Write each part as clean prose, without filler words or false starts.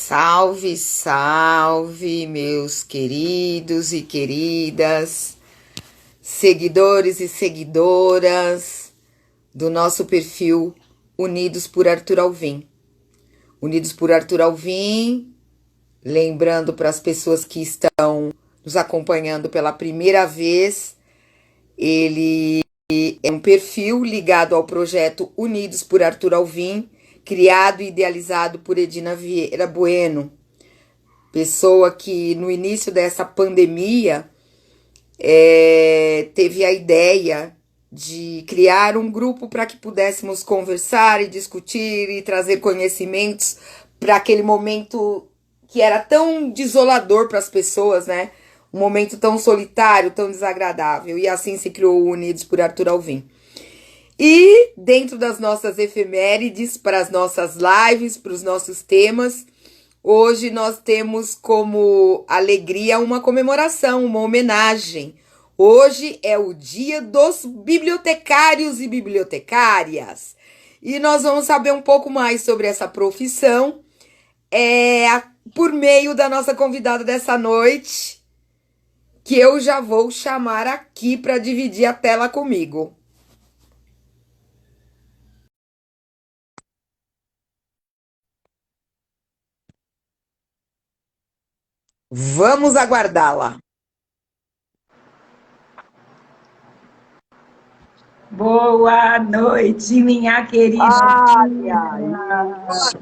Salve, salve, meus queridos e queridas, seguidores e seguidoras do nosso perfil Unidos por Arthur Alvim. Unidos por Arthur Alvim, lembrando para as pessoas que estão nos acompanhando pela primeira vez, ele é um perfil ligado ao projeto Unidos por Arthur Alvim, criado e idealizado por Edina Vieira Bueno, pessoa que no início dessa pandemia teve a ideia de criar um grupo para que pudéssemos conversar e discutir e trazer conhecimentos para aquele momento que era tão desolador para as pessoas, né? Um momento tão solitário, tão desagradável. E assim se criou o Unidos por Arthur Alvim. E dentro das nossas efemérides, para as nossas lives, para os nossos temas, hoje nós temos como alegria uma comemoração, uma homenagem. Hoje é o Dia dos Bibliotecários e Bibliotecárias. E nós vamos saber um pouco mais sobre essa profissão por meio da nossa convidada dessa noite, que eu já vou chamar aqui para dividir a tela comigo. Vamos aguardá-la. Boa noite, minha querida.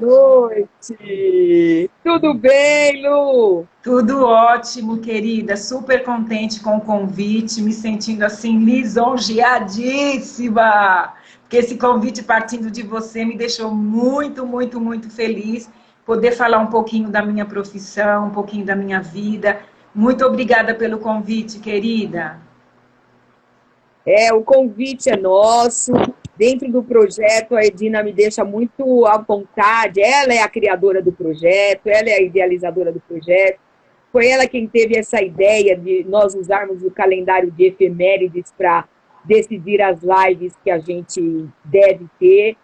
Boa noite. Tudo bem, Lu? Tudo ótimo, querida. Super contente com o convite, me sentindo assim lisonjeadíssima. Porque esse convite partindo de você me deixou muito, muito, muito feliz. Poder falar um pouquinho da minha profissão, um pouquinho da minha vida. Muito obrigada pelo convite, querida. O convite é nosso. Dentro do projeto, a Edina me deixa muito à vontade. Ela é a criadora do projeto, ela é a idealizadora do projeto. Foi ela quem teve essa ideia de nós usarmos o calendário de efemérides para decidir as lives que a gente deve ter.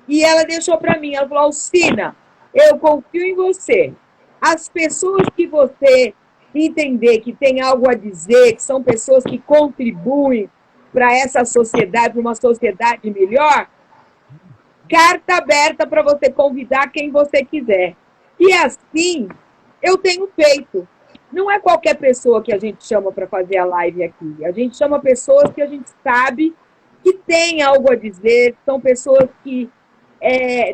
E ela deixou para mim, ela falou: Alcina, eu confio em você. As pessoas que você entender que tem algo a dizer, que são pessoas que contribuem para essa sociedade, para uma sociedade melhor, carta aberta para você convidar quem você quiser. E assim, eu tenho feito. Não é qualquer pessoa que a gente chama para fazer a live aqui. A gente chama pessoas que a gente sabe que tem algo a dizer, são pessoas que,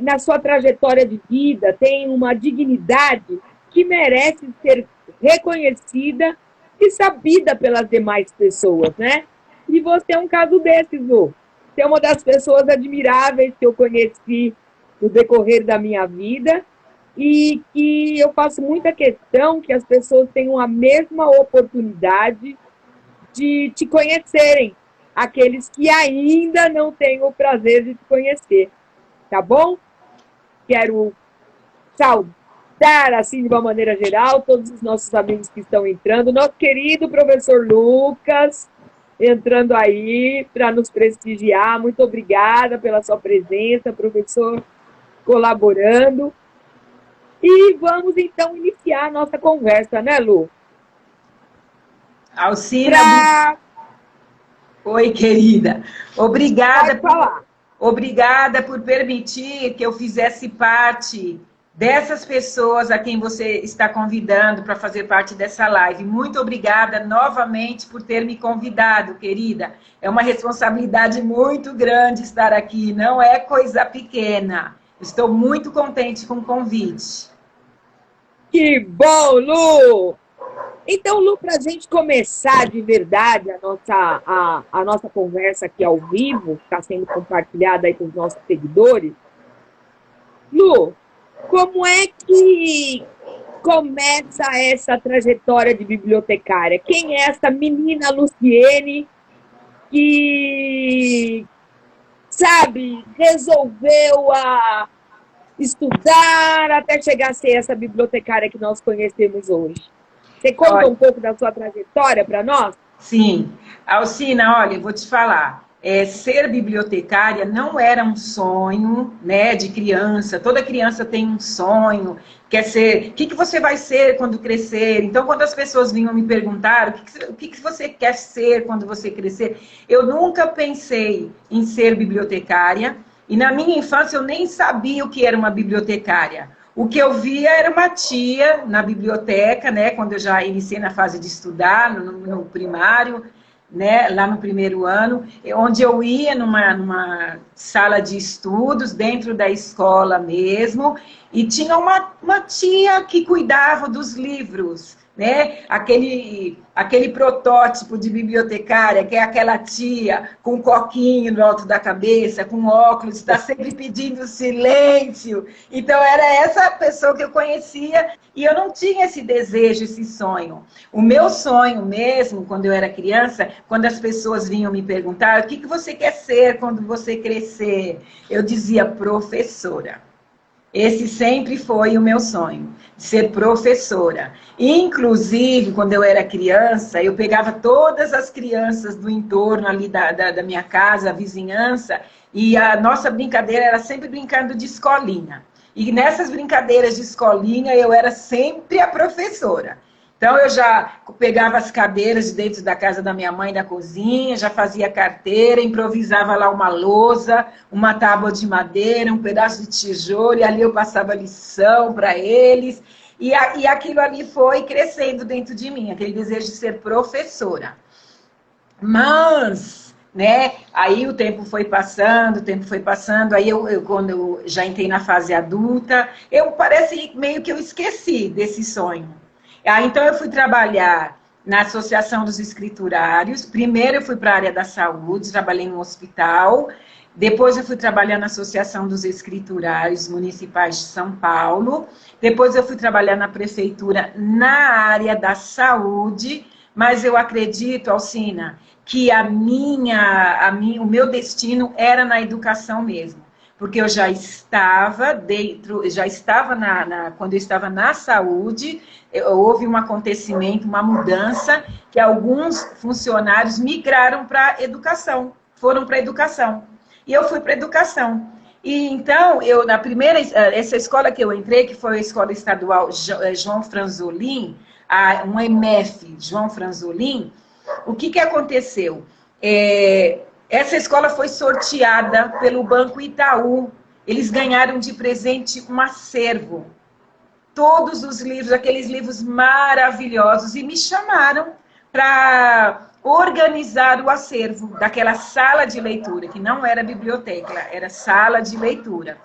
na sua trajetória de vida, têm uma dignidade que merece ser reconhecida e sabida pelas demais pessoas, né? E você é um caso desses, Lu. Você é uma das pessoas admiráveis que eu conheci no decorrer da minha vida e que eu faço muita questão que as pessoas tenham a mesma oportunidade de te conhecerem, aqueles que ainda não têm o prazer de te conhecer, tá bom? Quero saudar, assim, de uma maneira geral, todos os nossos amigos que estão entrando, nosso querido professor Lucas, entrando aí para nos prestigiar. Muito obrigada pela sua presença, professor, colaborando. E vamos, então, iniciar a nossa conversa, né, Lu? Alcina, Oi, querida. Obrigada por permitir que eu fizesse parte dessas pessoas a quem você está convidando para fazer parte dessa live. Muito obrigada novamente por ter me convidado, querida. É uma responsabilidade muito grande estar aqui, não é coisa pequena. Estou muito contente com o convite. Que bom, Lu! Então, Lu, para a gente começar de verdade a nossa conversa aqui ao vivo, que está sendo compartilhada aí com os nossos seguidores, Lu, como é que começa essa trajetória de bibliotecária? Quem é essa menina Luciene que, sabe, resolveu estudar até chegar a ser essa bibliotecária que nós conhecemos hoje? Você conta um pouco da sua trajetória para nós? Sim. Alcina, olha, eu vou te falar. ser bibliotecária não era um sonho, né, de criança. Toda criança tem um sonho, quer ser... O que você vai ser quando crescer? Então, quando as pessoas vinham me perguntar o que você quer ser quando você crescer, eu nunca pensei em ser bibliotecária. E na minha infância eu nem sabia o que era uma bibliotecária. O que eu via era uma tia na biblioteca, né, quando eu já iniciei na fase de estudar, no primário, né, lá no primeiro ano, onde eu ia numa sala de estudos, dentro da escola mesmo, e tinha uma tia que cuidava dos livros, né? Aquele protótipo de bibliotecária, que é aquela tia com um coquinho no alto da cabeça, com óculos, está sempre pedindo silêncio. Então, era essa pessoa que eu conhecia e eu não tinha esse desejo, esse sonho. O meu sonho mesmo, quando eu era criança, quando as pessoas vinham me perguntar o que você quer ser quando você crescer, eu dizia professora. Esse sempre foi o meu sonho, ser professora. Inclusive, quando eu era criança, eu pegava todas as crianças do entorno ali da minha casa, a vizinhança, e a nossa brincadeira era sempre brincando de escolinha. E nessas brincadeiras de escolinha, eu era sempre a professora. Então, eu já pegava as cadeiras de dentro da casa da minha mãe, da cozinha, já fazia carteira, improvisava lá uma lousa, uma tábua de madeira, um pedaço de tijolo, e ali eu passava lição para eles. E aquilo ali foi crescendo dentro de mim, aquele desejo de ser professora. Mas, né, aí o tempo foi passando, aí quando eu já entrei na fase adulta, parece meio que eu esqueci desse sonho. Então, eu fui trabalhar na Associação dos Escriturários. Primeiro, eu fui para a área da saúde, trabalhei em um hospital. Depois, eu fui trabalhar na Associação dos Escriturários Municipais de São Paulo. Depois, eu fui trabalhar na prefeitura na área da saúde. Mas eu acredito, Alcina, que o meu destino era na educação mesmo. Porque eu já estava quando eu estava na saúde, houve um acontecimento, uma mudança, que alguns funcionários migraram para a educação, foram para a educação. E eu fui para a educação. E então, essa escola que eu entrei, que foi a Escola Estadual João Franzolin, um EMF João Franzolin, o que aconteceu? Essa escola foi sorteada pelo Banco Itaú. Eles ganharam de presente um acervo. Todos os livros, aqueles livros maravilhosos, e me chamaram para organizar o acervo daquela sala de leitura, que não era biblioteca, era sala de leitura.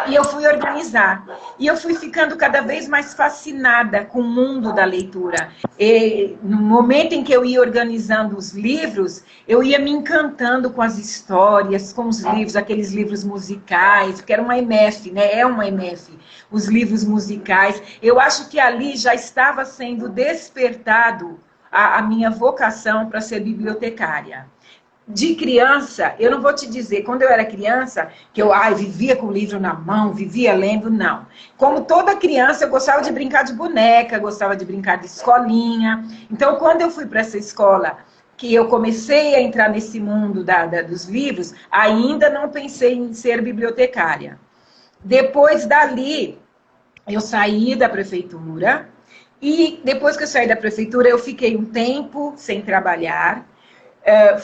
E eu fui organizar. E eu fui ficando cada vez mais fascinada com o mundo da leitura. E no momento em que eu ia organizando os livros, eu ia me encantando com as histórias, com os livros, aqueles livros musicais, porque era uma MF, né? É uma MF. Os livros musicais. Eu acho que ali já estava sendo despertado a minha vocação para ser bibliotecária. De criança, eu não vou te dizer, quando eu era criança, que eu vivia com o livro na mão, vivia lendo, não. Como toda criança, eu gostava de brincar de boneca, gostava de brincar de escolinha. Então, quando eu fui para essa escola, que eu comecei a entrar nesse mundo dos livros, ainda não pensei em ser bibliotecária. Depois dali, eu saí da prefeitura, e depois que eu saí da prefeitura, eu fiquei um tempo sem trabalhar.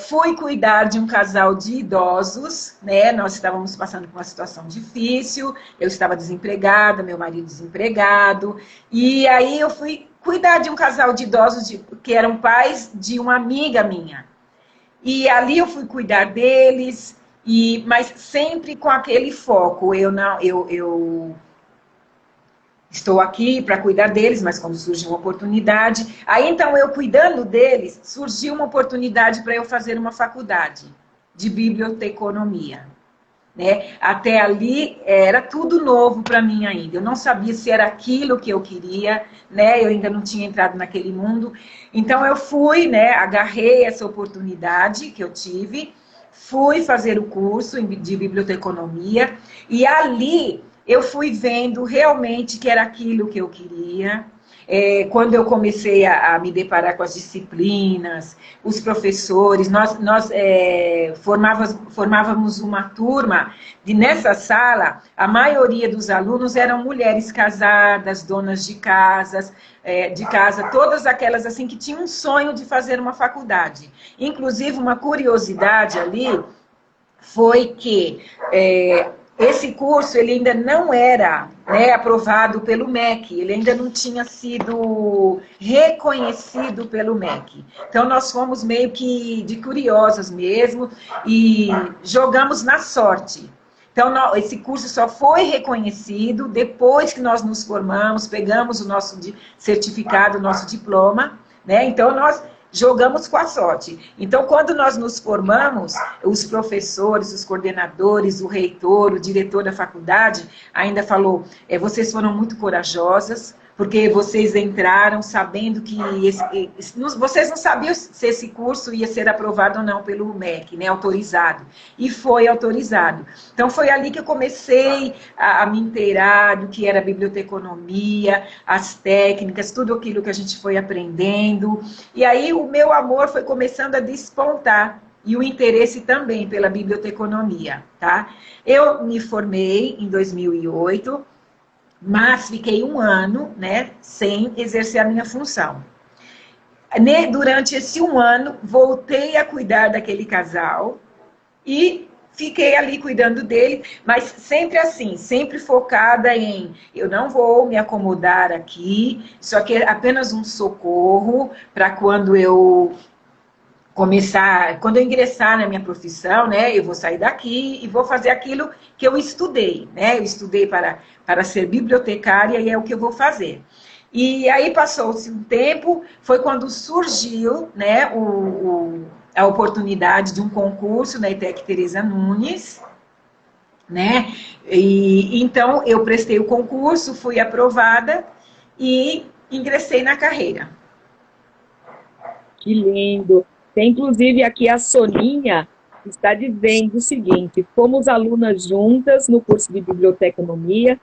Fui cuidar de um casal de idosos, né? Nós estávamos passando por uma situação difícil, eu estava desempregada, meu marido desempregado, e aí eu fui cuidar de um casal de idosos que eram pais de uma amiga minha. E ali eu fui cuidar deles, mas sempre com aquele foco. Eu estou aqui para cuidar deles, mas quando surge uma oportunidade... Aí, então, eu cuidando deles, surgiu uma oportunidade para eu fazer uma faculdade de biblioteconomia. Né? Até ali, era tudo novo para mim ainda. Eu não sabia se era aquilo que eu queria, né? Eu ainda não tinha entrado naquele mundo. Então, eu fui, né? Agarrei essa oportunidade que eu tive, fui fazer o curso de biblioteconomia, e ali... eu fui vendo realmente que era aquilo que eu queria. Quando eu comecei a me deparar com as disciplinas, os professores, nós formávamos uma turma, e nessa sala, a maioria dos alunos eram mulheres casadas, donas de casa, todas aquelas assim que tinham um sonho de fazer uma faculdade. Inclusive, uma curiosidade ali foi que esse curso ele ainda não era, né, aprovado pelo MEC, ele ainda não tinha sido reconhecido pelo MEC. Então, nós fomos meio que de curiosas mesmo e jogamos na sorte. Então, esse curso só foi reconhecido depois que nós nos formamos, pegamos o nosso certificado, o nosso diploma, né? Então, nós jogamos com a sorte. Então, quando nós nos formamos, os professores, os coordenadores, o reitor, o diretor da faculdade, ainda falou, vocês foram muito corajosas, porque vocês entraram sabendo que... vocês não sabiam se esse curso ia ser aprovado ou não pelo MEC, né, autorizado. E foi autorizado. Então, foi ali que eu comecei a me inteirar do que era biblioteconomia, as técnicas, tudo aquilo que a gente foi aprendendo. E aí, o meu amor foi começando a despontar. E o interesse também pela biblioteconomia, tá? Eu me formei em 2008, mas fiquei um ano, né, sem exercer a minha função. Durante esse um ano, voltei a cuidar daquele casal e fiquei ali cuidando dele, mas sempre assim, sempre focada em eu não vou me acomodar aqui, isso aqui é apenas um socorro para quando eu quando eu ingressar na minha profissão, né, eu vou sair daqui e vou fazer aquilo que eu estudei, né, eu estudei para ser bibliotecária e é o que eu vou fazer. E aí passou-se um tempo, foi quando surgiu, né, a oportunidade de um concurso na ETEC Tereza Nunes, né, e então eu prestei o concurso, fui aprovada e ingressei na carreira. Que lindo! Tem, inclusive, aqui a Soninha está dizendo o seguinte, fomos alunas juntas no curso de biblioteconomia,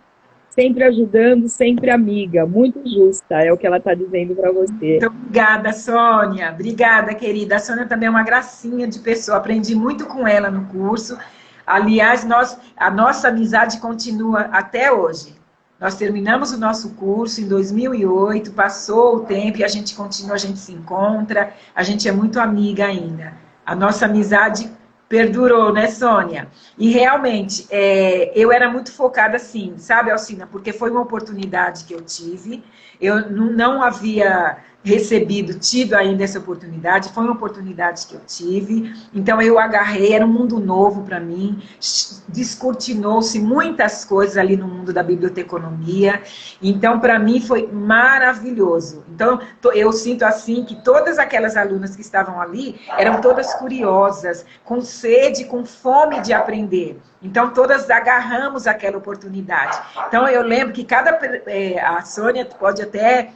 sempre ajudando, sempre amiga, muito justa, é o que ela está dizendo para você. Muito obrigada, Sônia. Obrigada, querida. A Sônia também é uma gracinha de pessoa, aprendi muito com ela no curso. Aliás, a nossa amizade continua até hoje. Nós terminamos o nosso curso em 2008, passou o tempo e a gente continua, a gente se encontra, a gente é muito amiga ainda. A nossa amizade perdurou, né, Sônia? E realmente, eu era muito focada assim, sabe, Alcina? Porque foi uma oportunidade que eu tive, eu não havia tido ainda essa oportunidade, foi uma oportunidade que eu tive, então eu agarrei, era um mundo novo para mim, descortinou-se muitas coisas ali no mundo da biblioteconomia, então para mim foi maravilhoso. Então eu sinto assim que todas aquelas alunas que estavam ali eram todas curiosas, com sede, com fome de aprender. Então, todas agarramos aquela oportunidade. Então, eu lembro que a Sônia pode até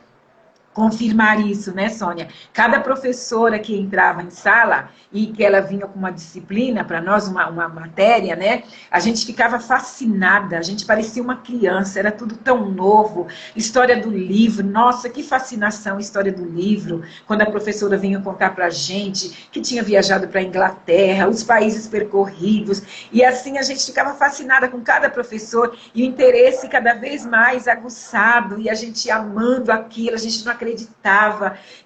confirmar isso, né, Sônia? Cada professora que entrava em sala e que ela vinha com uma disciplina para nós, uma matéria, né? A gente ficava fascinada, a gente parecia uma criança, era tudo tão novo. História do livro, nossa, que fascinação, história do livro. Quando a professora vinha contar para a gente que tinha viajado para a Inglaterra, os países percorridos, e assim a gente ficava fascinada com cada professor e o interesse cada vez mais aguçado e a gente amando aquilo, a gente não acreditava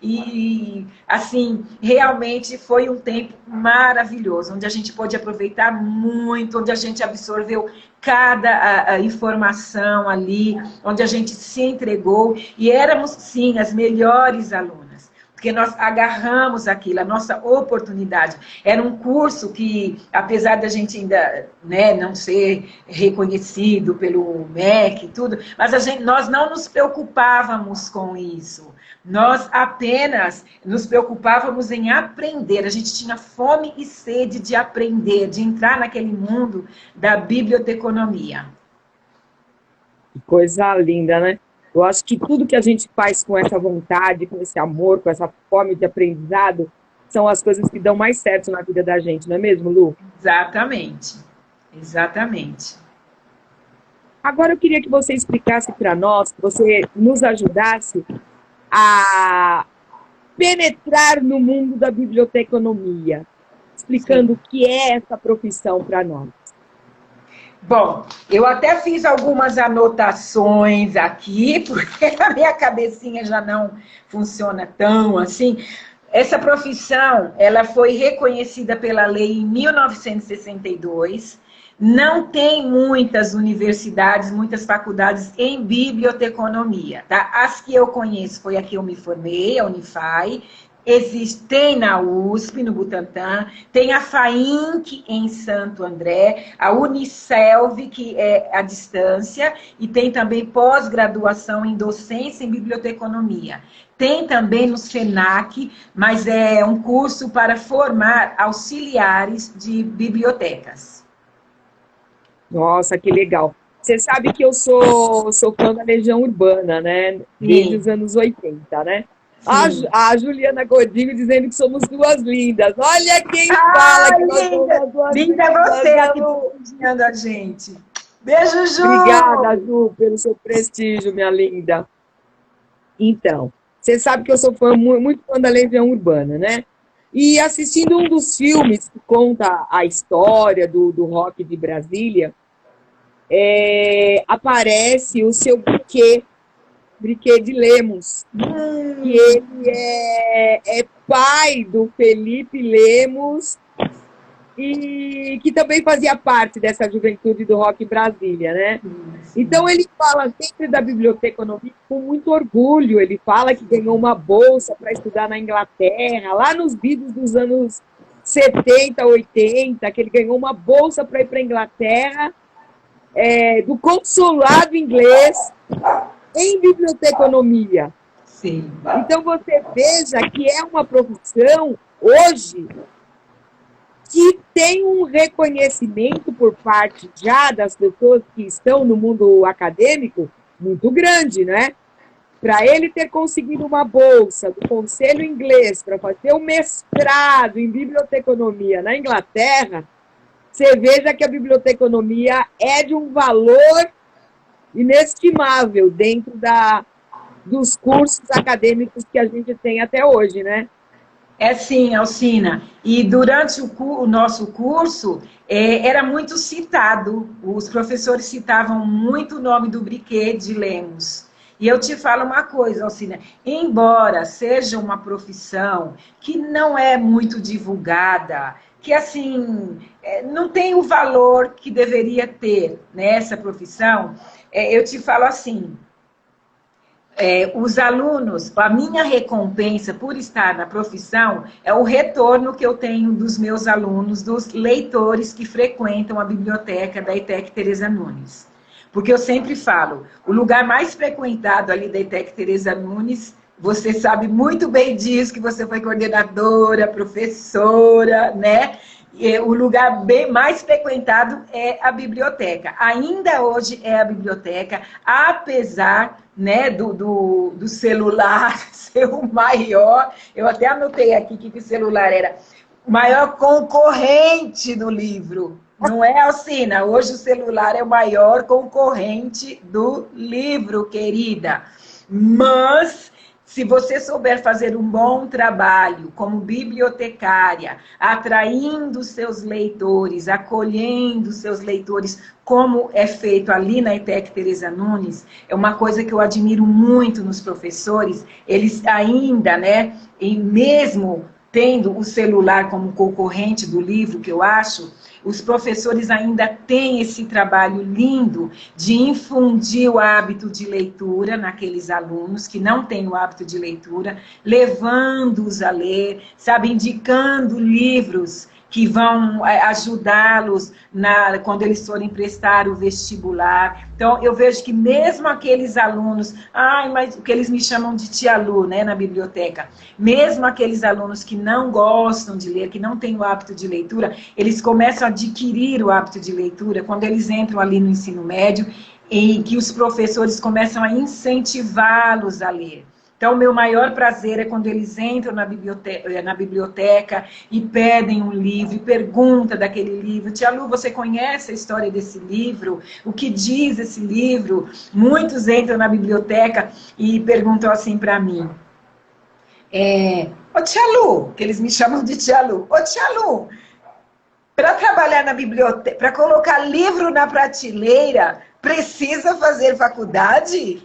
e assim, realmente foi um tempo maravilhoso, onde a gente pôde aproveitar muito, onde a gente absorveu cada informação ali, onde a gente se entregou e éramos sim as melhores alunas, porque nós agarramos aquilo, a nossa oportunidade. Era um curso que, apesar da gente ainda, né, não ser reconhecido pelo MEC e tudo, mas nós não nos preocupávamos com isso. Nós apenas nos preocupávamos em aprender. A gente tinha fome e sede de aprender, de entrar naquele mundo da biblioteconomia. Que coisa linda, né? Eu acho que tudo que a gente faz com essa vontade, com esse amor, com essa fome de aprendizado, são as coisas que dão mais certo na vida da gente, não é mesmo, Lu? Exatamente. Exatamente. Agora eu queria que você explicasse para nós, que você nos ajudasse a penetrar no mundo da biblioteconomia, explicando Sim. o que é essa profissão para nós. Bom, eu até fiz algumas anotações aqui, porque a minha cabecinha já não funciona tão assim. Essa profissão, ela foi reconhecida pela lei em 1962. Não tem muitas universidades, muitas faculdades em biblioteconomia, tá? As que eu conheço foi a que eu me formei, a Unify. Tem na USP, no Butantã, tem a FAINC em Santo André, a Unicelv, que é à distância, e tem também pós-graduação em docência em biblioteconomia. Tem também no SENAC, mas é um curso para formar auxiliares de bibliotecas. Nossa, que legal. Você sabe que eu sou fã da Legião Urbana, né? Desde os Sim, anos 80, né? sim. A Juliana Godinho dizendo que somos duas lindas. Olha quem fala Ah, que nós somos linda! as duas Linda é você lindas, aqui Ju. prestigiando a gente. Beijo, Obrigada, Ju! Ju, pelo seu prestígio, minha linda. Então, você sabe que eu sou muito fã da Legião Urbana, né? E assistindo um dos filmes que conta a história do rock de Brasília, aparece o seu Briquet de Lemos, que Hum, ele é pai do Felipe Lemos e que também fazia parte dessa juventude do rock em Brasília, né? Então sim, ele fala sempre da biblioteconomia com muito orgulho. Ele fala que ganhou uma bolsa para estudar na Inglaterra, lá nos vídeos dos anos 70, 80, que ele ganhou uma bolsa para ir para a Inglaterra, do consulado inglês em biblioteconomia. sim. Então você veja que é uma profissão hoje que tem um reconhecimento por parte já das pessoas que estão no mundo acadêmico muito grande, né? Para ele ter conseguido uma bolsa do Conselho Inglês para fazer o mestrado em biblioteconomia na Inglaterra, você veja que a biblioteconomia é de um valor inestimável dentro dos cursos acadêmicos que a gente tem até hoje, né? É sim, Alcina. E durante o nosso curso, era muito citado, os professores citavam muito o nome do Briquet de Lemos. E eu te falo uma coisa, Alcina, embora seja uma profissão que não é muito divulgada, que assim, não tem o valor que deveria ter nessa profissão, eu te falo assim, os alunos, a minha recompensa por estar na profissão é o retorno que eu tenho dos meus alunos, dos leitores que frequentam a biblioteca da ETEC Teresa Nunes. Porque eu sempre falo, o lugar mais frequentado ali da ETEC Teresa Nunes, você sabe muito bem disso, que você foi coordenadora, professora, né? O lugar bem mais frequentado é a biblioteca. Ainda hoje é a biblioteca, apesar, né, do celular ser o maior. Eu até anotei aqui que o celular era o maior concorrente do livro. Não é, Alcina? Hoje o celular é o maior concorrente do livro, querida. Mas se você souber fazer um bom trabalho como bibliotecária, atraindo seus leitores, acolhendo seus leitores, como é feito ali na ETEC Teresa Nunes, é uma coisa que eu admiro muito nos professores, eles ainda, né, e mesmo tendo o celular como concorrente do livro, que eu acho, os professores ainda têm esse trabalho lindo de infundir o hábito de leitura naqueles alunos que não têm o hábito de leitura, levando-os a ler, sabe, indicando livros que vão ajudá-los quando eles forem prestar o vestibular. Então, eu vejo que mesmo aqueles alunos, mas o que eles me chamam de tia Lu, né, na biblioteca, mesmo aqueles alunos que não gostam de ler, que não têm o hábito de leitura, eles começam a adquirir o hábito de leitura quando eles entram ali no ensino médio, em que os professores começam a incentivá-los a ler. Então, o meu maior prazer é quando eles entram na biblioteca e pedem um livro, e perguntam daquele livro. Tia Lu, você conhece a história desse livro? O que diz esse livro? Muitos entram na biblioteca e perguntam assim para mim. Ô Tia Lu, que eles me chamam de Tia Lu. Ô Tia Lu, para trabalhar na biblioteca, para colocar livro na prateleira, precisa fazer faculdade?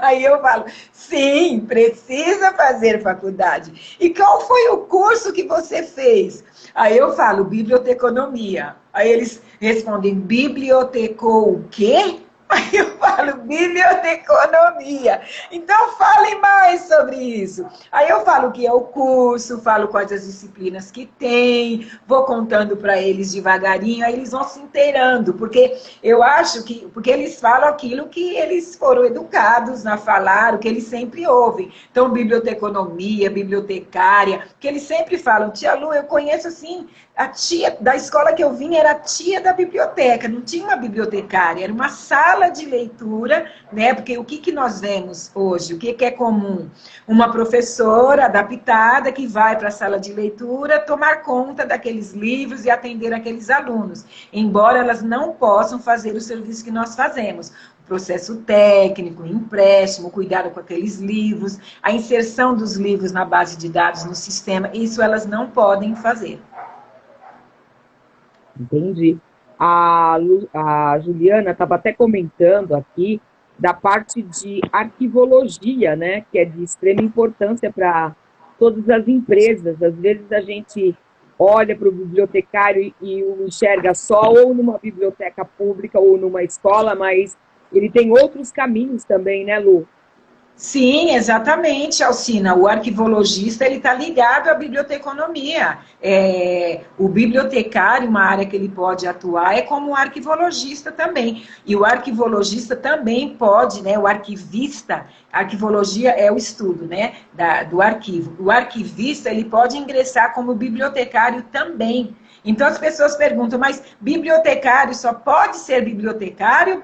Aí eu falo, sim, precisa fazer faculdade. E qual foi o curso que você fez? Aí eu falo, biblioteconomia. Aí eles respondem, bibliotecou o quê? Aí eu falo, biblioteconomia. Então, falem mais sobre isso. Aí eu falo o que é o curso, falo quais as disciplinas que tem, vou contando para eles devagarinho, aí eles vão se inteirando, porque eu acho que, porque eles falam aquilo que eles foram educados a falar, o que eles sempre ouvem. Então, biblioteconomia, bibliotecária, que eles sempre falam, tia Lu, eu conheço assim, a tia da escola que eu vim era a tia da biblioteca, não tinha uma bibliotecária, era uma sala de leitura, né? Porque o que nós vemos hoje, o que é comum? Uma professora adaptada que vai para a sala de leitura tomar conta daqueles livros e atender aqueles alunos, embora elas não possam fazer o serviço que nós fazemos. O processo técnico, empréstimo, cuidado com aqueles livros, a inserção dos livros na base de dados no sistema, isso elas não podem fazer. Entendi. A Juliana estava até comentando aqui da parte de arquivologia, né, que é de extrema importância para todas as empresas. Às vezes a gente olha para o bibliotecário e o enxerga só ou numa biblioteca pública ou numa escola, mas ele tem outros caminhos também, né, Lu? Sim, exatamente, Alcina. O arquivologista ele está ligado à biblioteconomia. O bibliotecário, uma área que ele pode atuar, é como o arquivologista também. E o arquivologista também pode, né? O arquivista, arquivologia é o estudo, né? Do arquivo. O arquivista ele pode ingressar como bibliotecário também. Então as pessoas perguntam, mas bibliotecário só pode ser bibliotecário?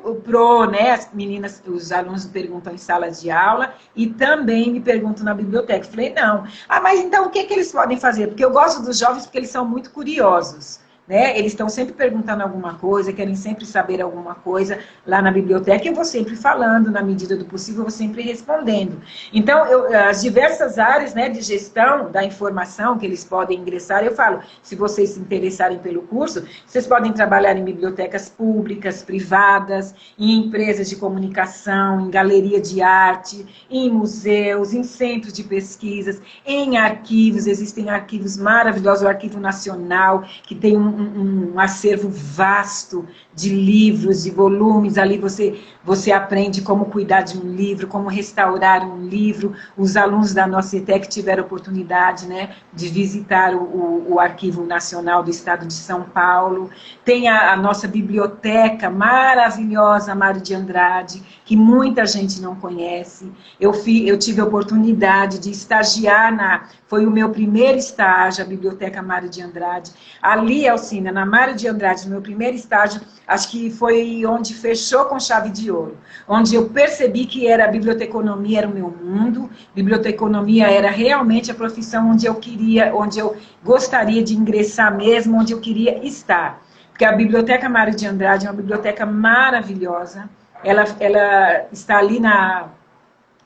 Né? As meninas, os alunos perguntam em salas de aula e também me perguntam na biblioteca. Eu falei, não. Mas então o que eles podem fazer? Porque eu gosto dos jovens porque eles são muito curiosos. Né? Eles estão sempre perguntando alguma coisa, querem sempre saber alguma coisa lá na biblioteca, e eu vou sempre falando, na medida do possível, eu vou sempre respondendo. Então, as diversas áreas, né, de gestão da informação que eles podem ingressar, eu falo, se vocês se interessarem pelo curso, vocês podem trabalhar em bibliotecas públicas, privadas, em empresas de comunicação, em galeria de arte, em museus, em centros de pesquisas, em arquivos, existem arquivos maravilhosos, o Arquivo Nacional, que tem um acervo vasto de livros, de volumes, ali você aprende como cuidar de um livro, como restaurar um livro. Os alunos da nossa ETEC tiveram oportunidade, né, de visitar o Arquivo Nacional do Estado de São Paulo. Tem a nossa biblioteca maravilhosa, Mário de Andrade, que muita gente não conhece. Eu tive a oportunidade de estagiar foi o meu primeiro estágio, a Biblioteca Mário de Andrade. Ali, Alcina, na Mário de Andrade, no meu primeiro estágio, acho que foi onde fechou com chave de ouro, onde eu percebi que a biblioteconomia era o meu mundo, biblioteconomia era realmente a profissão onde eu gostaria de ingressar mesmo, onde eu queria estar. Porque a Biblioteca Mário de Andrade é uma biblioteca maravilhosa, ela está ali na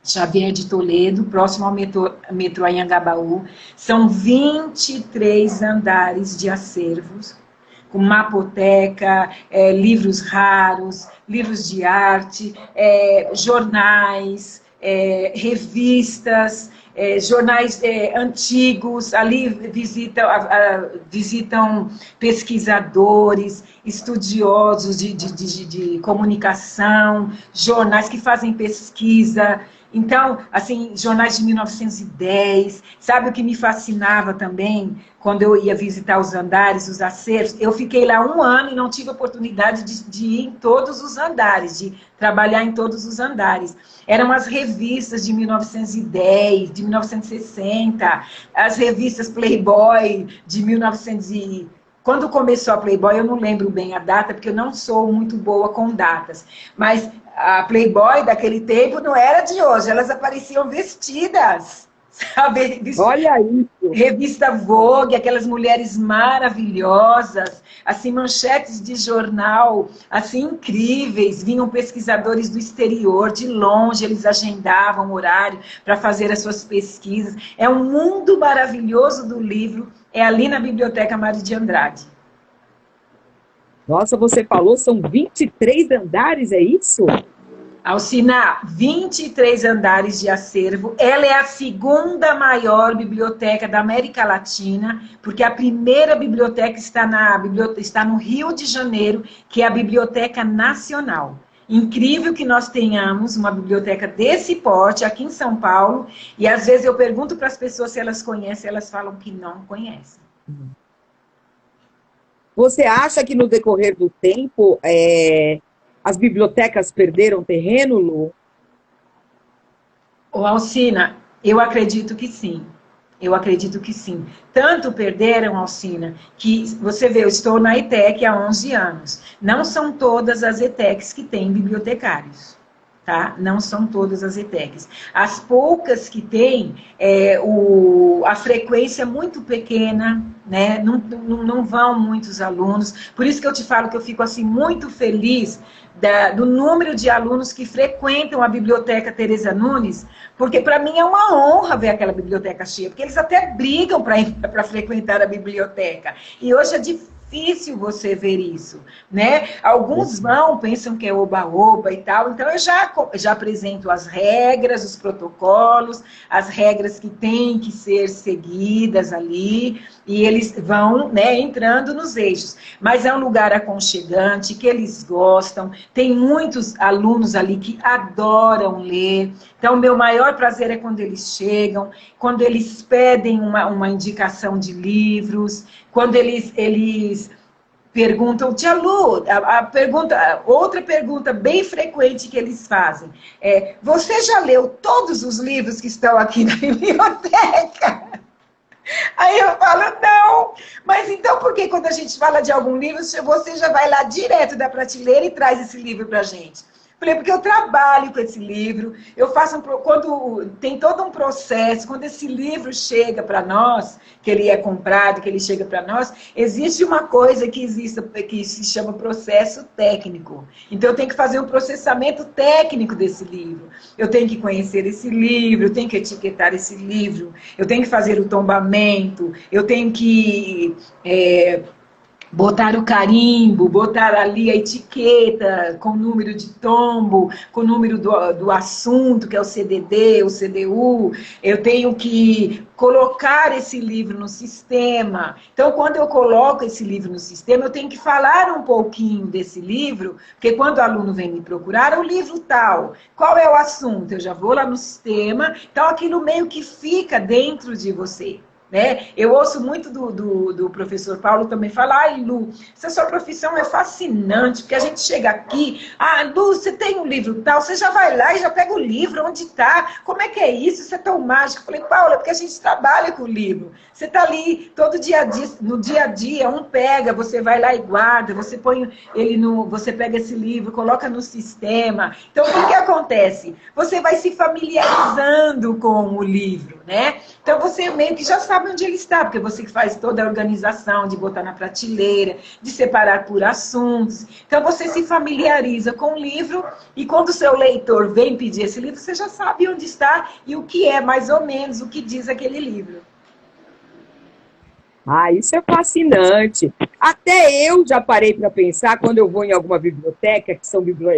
Xavier de Toledo, próximo ao metrô Anhangabaú. São 23 andares de acervos, com mapoteca, livros raros, livros de arte, jornais, revistas, jornais antigos. Ali visitam pesquisadores, estudiosos de comunicação, jornais que fazem pesquisa. Então, assim, jornais de 1910, sabe o que me fascinava também, quando eu ia visitar os andares, os acervos? Eu fiquei lá 1 ano e não tive oportunidade de ir em todos os andares, de trabalhar em todos os andares. Eram as revistas de 1910, de 1960, as revistas Playboy de 1900 Quando começou a Playboy, eu não lembro bem a data, porque eu não sou muito boa com datas. Mas a Playboy daquele tempo não era de hoje, elas apareciam vestidas, sabe? Olha isso. Revista Vogue, aquelas mulheres maravilhosas, assim, manchetes de jornal, assim, incríveis. Vinham pesquisadores do exterior, de longe, eles agendavam horário para fazer as suas pesquisas. É um mundo maravilhoso do livro, é ali na Biblioteca Mário de Andrade. Nossa, você falou, são 23 andares, é isso? Alcina, 23 andares de acervo. Ela é a segunda maior biblioteca da América Latina, porque a primeira biblioteca está no Rio de Janeiro, que é a Biblioteca Nacional. Incrível que nós tenhamos uma biblioteca desse porte aqui em São Paulo, e às vezes eu pergunto para as pessoas se elas conhecem, elas falam que não conhecem. Você acha que no decorrer do tempo as bibliotecas perderam terreno, Lu? Ô, Alcina, eu acredito que sim. Eu acredito que sim. Tanto perderam, Alcina, que você vê, eu estou na ETEC há 11 anos. Não são todas as ETECs que têm bibliotecários. Tá? Não são todas as ETECs. As poucas que têm, a frequência é muito pequena, né? Não vão muitos alunos. Por isso que eu te falo que eu fico assim, muito feliz do número de alunos que frequentam a Biblioteca Tereza Nunes, porque para mim é uma honra ver aquela biblioteca cheia, porque eles até brigam para frequentar a biblioteca. E hoje é difícil você ver isso, né? Alguns pensam que é oba-oba e tal, então eu já apresento as regras, os protocolos, as regras que têm que ser seguidas ali, e eles vão, né, entrando nos eixos. Mas é um lugar aconchegante, que eles gostam, tem muitos alunos ali que adoram ler, então meu maior prazer é quando eles chegam, quando eles pedem uma indicação de livros, quando eles perguntam, tia Lu, outra pergunta bem frequente que eles fazem é: você já leu todos os livros que estão aqui na biblioteca? Aí eu falo, não. Mas então por que quando a gente fala de algum livro, você já vai lá direto da prateleira e traz esse livro para a gente? Falei, porque eu trabalho com esse livro, quando tem todo um processo, quando esse livro chega para nós, que ele é comprado, que ele chega para nós, existe uma coisa que se chama processo técnico. Então eu tenho que fazer um processamento técnico desse livro. Eu tenho que conhecer esse livro, eu tenho que etiquetar esse livro, eu tenho que fazer o tombamento, eu tenho que botar o carimbo, botar ali a etiqueta com o número de tombo, com o número do assunto, que é o CDD, o CDU. Eu tenho que colocar esse livro no sistema. Então, quando eu coloco esse livro no sistema, eu tenho que falar um pouquinho desse livro, porque quando o aluno vem me procurar, o livro tal, qual é o assunto? Eu já vou lá no sistema, então aquilo meio que fica dentro de você. Né? Eu ouço muito do professor Paulo também falar: ai, Lu, essa sua profissão é fascinante, porque a gente chega aqui, Lu, você tem um livro tal, você já vai lá e já pega o livro, onde está? Como é que é isso? Isso é tão mágico. Eu falei, Paulo, é porque a gente trabalha com o livro. Você está ali todo dia, no dia a dia, pega, você vai lá e guarda, você põe ele você pega esse livro, coloca no sistema. Então, o que acontece? Você vai se familiarizando com o livro, né? Então, você meio que já sabe onde ele está, porque você que faz toda a organização de botar na prateleira, de separar por assuntos. Então, você se familiariza com o livro e quando o seu leitor vem pedir esse livro, você já sabe onde está e o que é, mais ou menos, o que diz aquele livro. Isso é fascinante. Até eu já parei para pensar, quando eu vou em alguma biblioteca,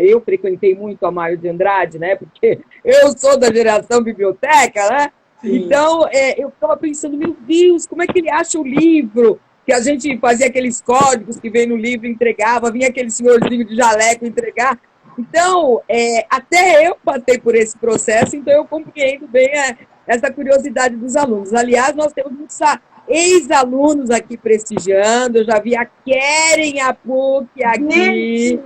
eu frequentei muito a Mário de Andrade, né? Porque eu sou da geração biblioteca, né? Sim. Então, eu estava pensando, meu Deus, como é que ele acha o livro? Que a gente fazia aqueles códigos que vem no livro e entregava, vinha aquele senhorzinho de jaleco entregar. Então, até eu passei por esse processo, então eu compreendo bem essa curiosidade dos alunos. Aliás, nós temos muitos ex-alunos aqui prestigiando, eu já vi a Keren, a PUC aqui.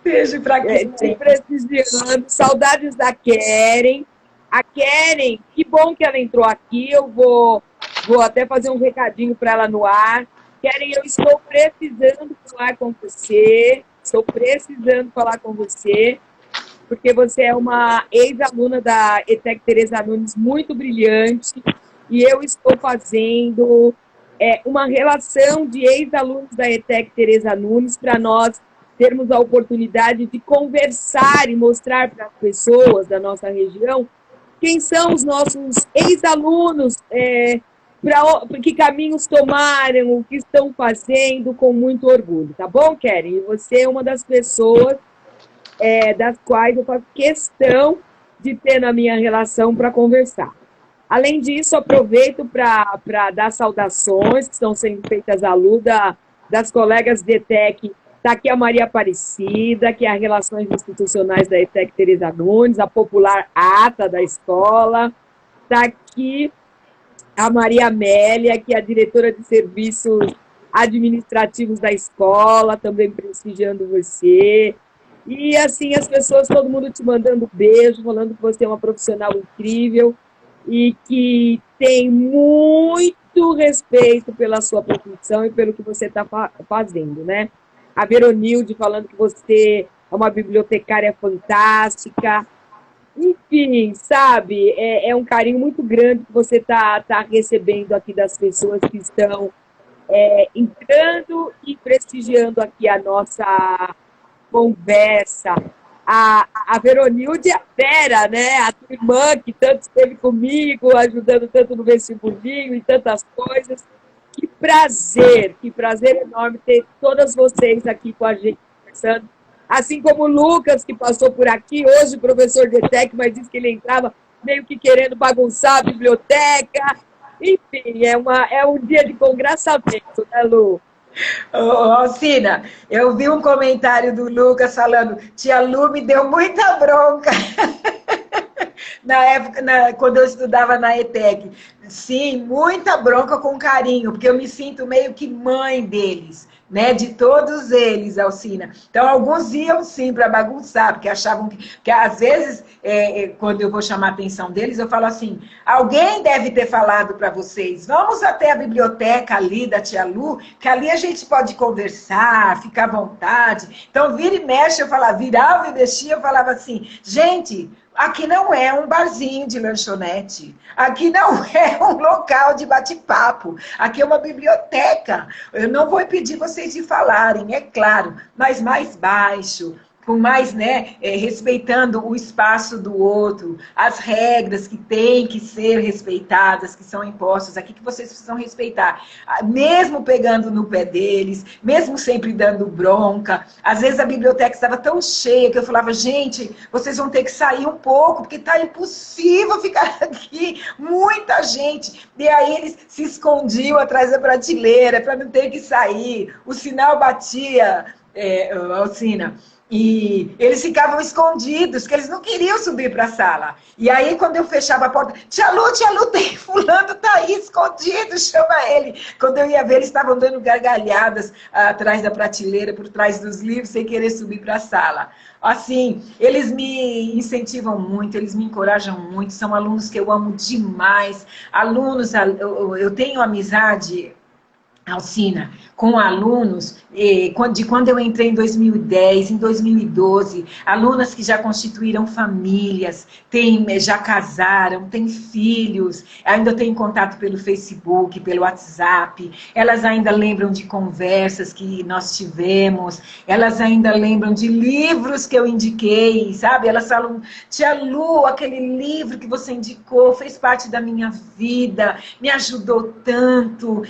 Beijo para quem prestigiando, saudades da Keren. A Keren, que bom que ela entrou aqui, eu vou até fazer um recadinho para ela no ar. Keren, eu estou precisando falar com você, porque você é uma ex-aluna da ETEC Teresa Nunes muito brilhante, e eu estou fazendo uma relação de ex-alunos da ETEC Teresa Nunes para nós termos a oportunidade de conversar e mostrar para as pessoas da nossa região quem são os nossos ex-alunos, que caminhos tomaram, o que estão fazendo com muito orgulho, tá bom, Keren? E você é uma das pessoas das quais eu faço questão de ter na minha relação para conversar. Além disso, aproveito para dar saudações que estão sendo feitas à luta das colegas de ETEC. Está aqui a Maria Aparecida, que é a Relações Institucionais da ETEC Teresa Nunes, a popular ata da escola. Está aqui a Maria Amélia, que é a diretora de serviços administrativos da escola, também prestigiando você. E assim, as pessoas, todo mundo te mandando beijo, falando que você é uma profissional incrível e que tem muito respeito pela sua profissão e pelo que você está fazendo, né? A Veronilde falando que você é uma bibliotecária fantástica. Enfim, sabe, é um carinho muito grande que você tá recebendo aqui das pessoas que estão entrando e prestigiando aqui a nossa conversa. A Veronilde é a Vera, né? A tua irmã que tanto esteve comigo, ajudando tanto no vestibulinho e tantas coisas. Que prazer enorme ter todas vocês aqui com a gente conversando. Assim como o Lucas, que passou por aqui, hoje professor de ETEC, mas disse que ele entrava meio que querendo bagunçar a biblioteca. Enfim, é um dia de congraçamento, né, Lu? Alcina, eu vi um comentário do Lucas falando, tia Lu me deu muita bronca na época, quando eu estudava na ETEC. Sim, muita bronca com carinho, porque eu me sinto meio que mãe deles, né? De todos eles, Alcina. Então, alguns iam sim para bagunçar, porque achavam que às vezes, quando eu vou chamar a atenção deles, eu falo assim: alguém deve ter falado para vocês, vamos até a biblioteca ali da tia Lu, que ali a gente pode conversar, ficar à vontade. Então, vira e mexe, eu falava, virava e mexia, eu falava assim, gente. Aqui não é um barzinho de lanchonete. Aqui não é um local de bate-papo. Aqui é uma biblioteca. Eu não vou impedir vocês de falarem, é claro, mas mais baixo, com mais, né, respeitando o espaço do outro, as regras que têm que ser respeitadas, que são impostas aqui, que vocês precisam respeitar. Mesmo pegando no pé deles, mesmo sempre dando bronca. Às vezes a biblioteca estava tão cheia que eu falava, gente, vocês vão ter que sair um pouco, porque está impossível ficar aqui, muita gente. E aí eles se escondiam atrás da prateleira para não ter que sair. O sinal batia, Alcina. E eles ficavam escondidos, porque eles não queriam subir para a sala. E aí, quando eu fechava a porta, tia Lu, tem fulano, tá aí escondido, chama ele. Quando eu ia ver, eles estavam dando gargalhadas atrás da prateleira, por trás dos livros, sem querer subir para a sala. Assim, eles me incentivam muito, eles me encorajam muito, são alunos que eu amo demais. Alunos, eu tenho amizade, Alcina, com alunos de quando eu entrei em 2010, em 2012, alunas que já constituíram famílias, já casaram, têm filhos, ainda têm contato pelo Facebook, pelo WhatsApp, elas ainda lembram de conversas que nós tivemos, elas ainda lembram de livros que eu indiquei, sabe? Elas falam, tia Lu, aquele livro que você indicou fez parte da minha vida, me ajudou tanto,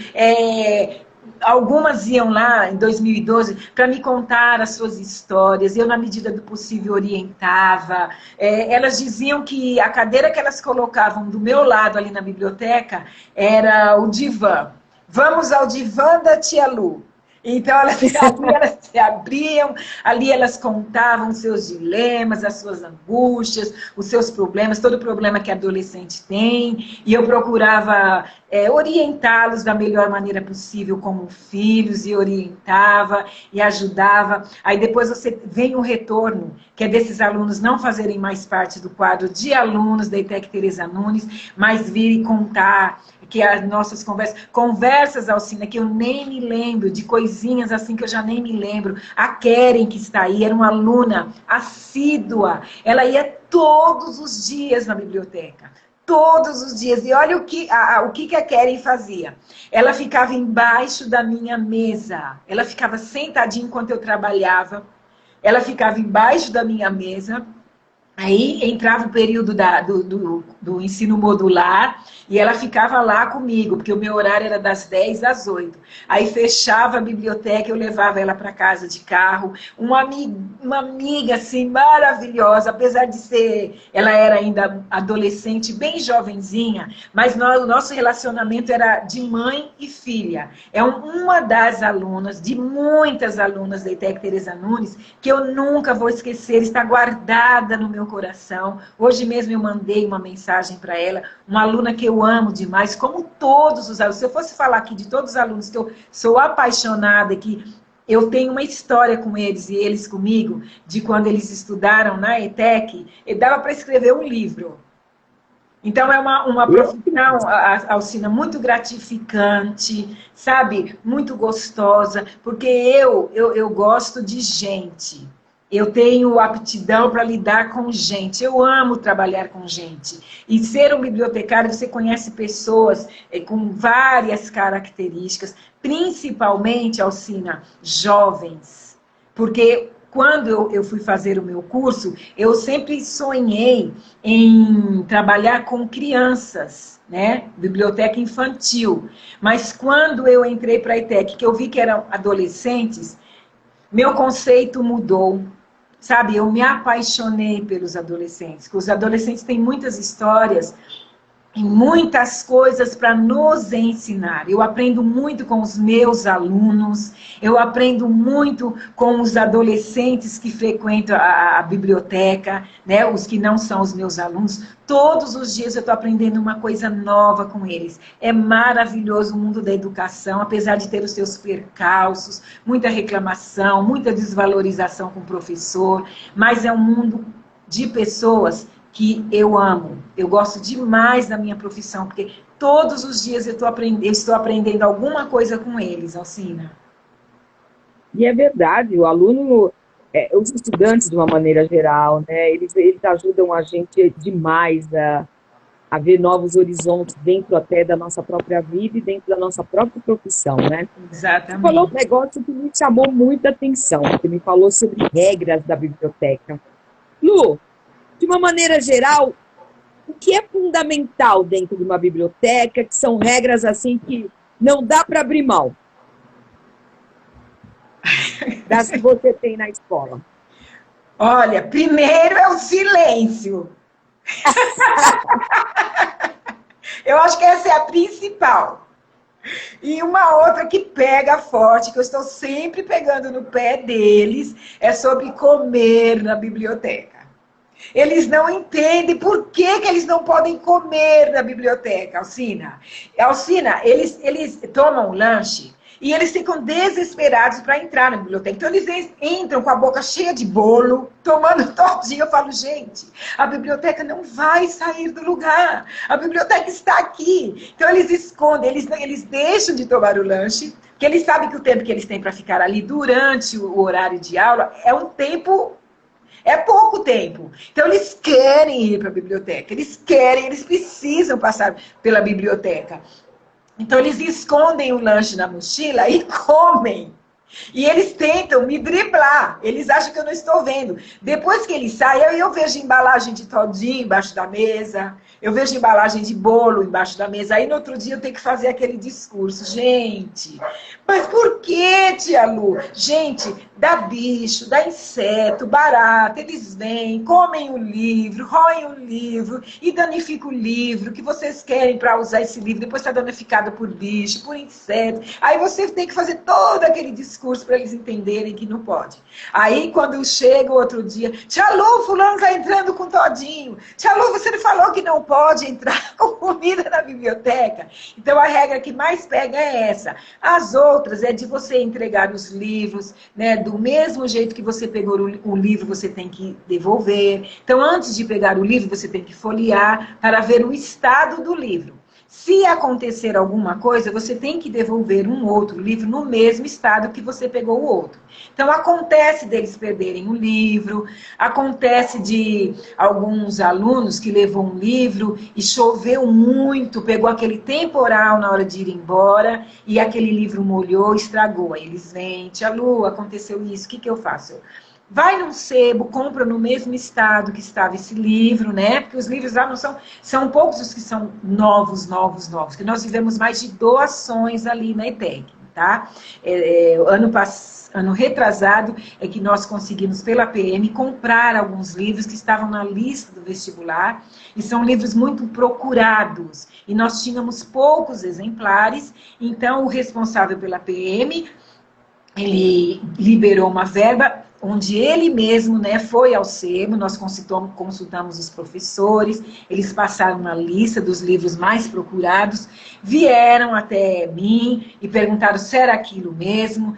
algumas iam lá em 2012 para me contar as suas histórias, eu na medida do possível orientava, elas diziam que a cadeira que elas colocavam do meu lado ali na biblioteca era o divã. Vamos ao divã da tia Lu. Então, elas se abriam, ali elas contavam seus dilemas, as suas angústias, os seus problemas, todo problema que adolescente tem, e eu procurava orientá-los da melhor maneira possível como filhos, e orientava, e ajudava. Aí depois vem o retorno, que é desses alunos não fazerem mais parte do quadro de alunos da ETEC Teresa Nunes, mas virem contar que as nossas conversas, Alcina, que eu nem me lembro, de coisinhas assim que eu já nem me lembro. A Keren, que está aí, era uma aluna assídua. Ela ia todos os dias na biblioteca. Todos os dias. E olha o que a Keren fazia. Ela ficava embaixo da minha mesa. Ela ficava sentadinha enquanto eu trabalhava. Ela ficava embaixo da minha mesa. Aí entrava o período do ensino modular e ela ficava lá comigo, porque o meu horário era das 10 às 8. Aí fechava a biblioteca, eu levava ela para casa de carro. Uma amiga assim, maravilhosa, apesar de ser... Ela era ainda adolescente, bem jovenzinha, mas o nosso relacionamento era de mãe e filha. É uma das alunas, de muitas alunas da ETEC Tereza Nunes, que eu nunca vou esquecer, está guardada no meu coração. Hoje mesmo eu mandei uma mensagem para ela, uma aluna que eu amo demais, como todos os alunos. Se eu fosse falar aqui de todos os alunos que eu sou apaixonada, que eu tenho uma história com eles e eles comigo, de quando eles estudaram na ETEC, dava para escrever um livro. Então, é uma profissão, Alcina, muito gratificante, sabe? Muito gostosa, porque eu gosto de gente. Eu tenho aptidão para lidar com gente. Eu amo trabalhar com gente. E ser um bibliotecário, você conhece pessoas com várias características, principalmente, Alcina, jovens. Porque quando eu fui fazer o meu curso, eu sempre sonhei em trabalhar com crianças, né? Biblioteca infantil. Mas quando eu entrei para a ETEC, que eu vi que eram adolescentes, meu conceito mudou. Sabe, eu me apaixonei pelos adolescentes. Os adolescentes têm muitas histórias e muitas coisas para nos ensinar. Eu aprendo muito com os meus alunos, eu aprendo muito com os adolescentes que frequentam a biblioteca, né? Os que não são os meus alunos. Todos os dias eu estou aprendendo uma coisa nova com eles. É maravilhoso o mundo da educação, apesar de ter os seus percalços, muita reclamação, muita desvalorização com o professor, mas é um mundo de pessoas que eu amo. Eu gosto demais da minha profissão, porque todos os dias eu estou aprendendo alguma coisa com eles, Alcina. E é verdade, o aluno, os estudantes de uma maneira geral, né, eles ajudam a gente demais a ver novos horizontes dentro até da nossa própria vida e dentro da nossa própria profissão, né? Exatamente. Você falou um negócio que me chamou muita atenção, você me falou sobre regras da biblioteca. Lu, de uma maneira geral, o que é fundamental dentro de uma biblioteca, que são regras assim que não dá para abrir mão das que você tem na escola? Olha, primeiro é o silêncio. Eu acho que essa é a principal. E uma outra que pega forte, que eu estou sempre pegando no pé deles, é sobre comer na biblioteca. Eles não entendem por que eles não podem comer na biblioteca, Alcina. Alcina, eles tomam lanche e eles ficam desesperados para entrar na biblioteca. Então, eles entram com a boca cheia de bolo, tomando todinho. Eu falo, gente, a biblioteca não vai sair do lugar. A biblioteca está aqui. Então, eles escondem, eles deixam de tomar o lanche, porque eles sabem que o tempo que eles têm para ficar ali durante o horário de aula é um tempo... É pouco tempo. Então, eles querem ir para a biblioteca. Eles precisam passar pela biblioteca. Então, eles escondem o lanche na mochila e comem. E eles tentam me driblar. Eles acham que eu não estou vendo. Depois que eles saem, eu vejo embalagem de todinho embaixo da mesa. Eu vejo embalagem de bolo embaixo da mesa. Aí, no outro dia, eu tenho que fazer aquele discurso. Gente, mas por que, tia Lu? Gente, dá bicho, dá inseto, barata. Eles vêm, comem o livro, roem o livro e danificam o livro que vocês querem para usar esse livro. Depois está danificado por bicho, por inseto. Aí você tem que fazer todo aquele discurso para eles entenderem que não pode. Aí, quando chega o outro dia, tia Lu, fulano está entrando com todinho. Tia Lu, você não falou que não pode entrar com comida na biblioteca? Então, a regra que mais pega é essa. As outras é de você entregar os livros, né, do mesmo jeito que você pegou o livro, você tem que devolver. Então, antes de pegar o livro, você tem que folhear para ver o estado do livro. Se acontecer alguma coisa, você tem que devolver um outro livro no mesmo estado que você pegou o outro. Então, acontece deles perderem o livro, acontece de alguns alunos que levou um livro e choveu muito, pegou aquele temporal na hora de ir embora e aquele livro molhou, estragou. Aí eles vêm, tia Lu, aconteceu isso, o que, que eu faço? Vai num sebo, compra no mesmo estado que estava esse livro, né? Porque os livros lá não são poucos os que são novos, que nós tivemos mais de doações ali na ETEC, tá? Ano retrasado é que nós conseguimos, pela PM, comprar alguns livros que estavam na lista do vestibular, e são livros muito procurados, e nós tínhamos poucos exemplares, então o responsável pela PM, ele liberou uma verba onde ele mesmo, né, foi ao sebo, nós consultamos os professores, eles passaram uma lista dos livros mais procurados, vieram até mim e perguntaram se era aquilo mesmo,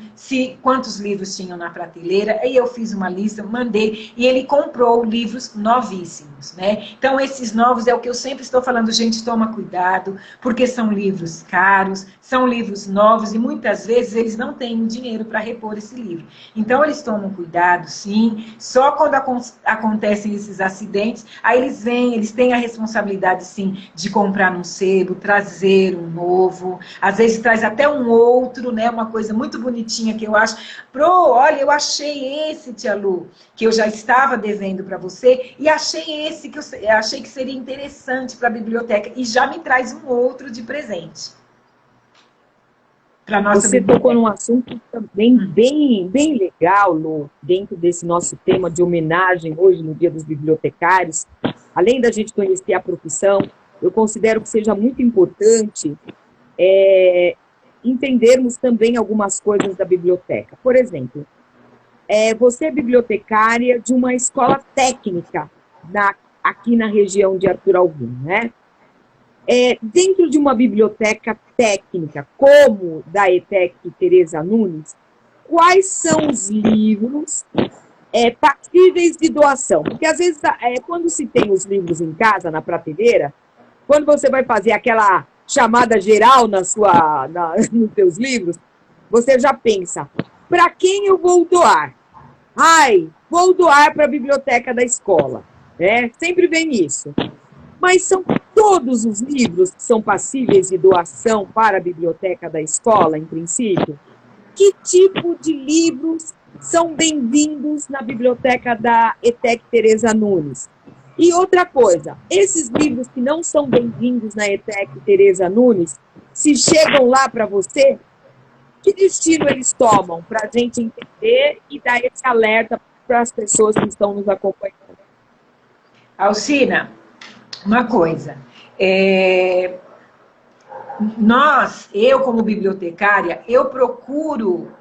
quantos livros tinham na prateleira, aí eu fiz uma lista, mandei, e ele comprou livros novíssimos, né? Então, esses novos é o que eu sempre estou falando, gente, toma cuidado, porque são livros caros, são livros novos, e muitas vezes eles não têm o dinheiro para repor esse livro. Então, eles tomam cuidado, sim, só quando acontecem esses acidentes, aí eles vêm, eles têm a responsabilidade, sim, de comprar num sebo, trazer um novo, às vezes traz até um outro, né, uma coisa muito bonitinha que eu acho, olha, eu achei esse, tia Lu, que eu já estava devendo para você, e achei esse que eu achei que seria interessante para a biblioteca, e já me traz um outro de presente. Você tocou num assunto também bem legal, Lu, dentro desse nosso tema de homenagem hoje no Dia dos Bibliotecários. Além da gente conhecer a profissão, eu considero que seja muito importante entendermos também algumas coisas da biblioteca. Por exemplo, você é bibliotecária de uma escola técnica aqui na região de Artur Alvim, né? Dentro de uma biblioteca técnica, como da ETEC Tereza Nunes, quais são os livros passíveis de doação? Porque, às vezes, quando se tem os livros em casa, na prateleira, quando você vai fazer aquela chamada geral nos seus livros, você já pensa, para quem eu vou doar? Vou doar para a biblioteca da escola. Sempre vem isso. Mas são todos os livros que são passíveis de doação para a biblioteca da escola, em princípio? Que tipo de livros são bem-vindos na biblioteca da ETEC Tereza Nunes? E outra coisa, esses livros que não são bem-vindos na ETEC Tereza Nunes, se chegam lá para você, que destino eles tomam para a gente entender e dar esse alerta para as pessoas que estão nos acompanhando? Alcina, uma coisa, eu como bibliotecária, eu procuro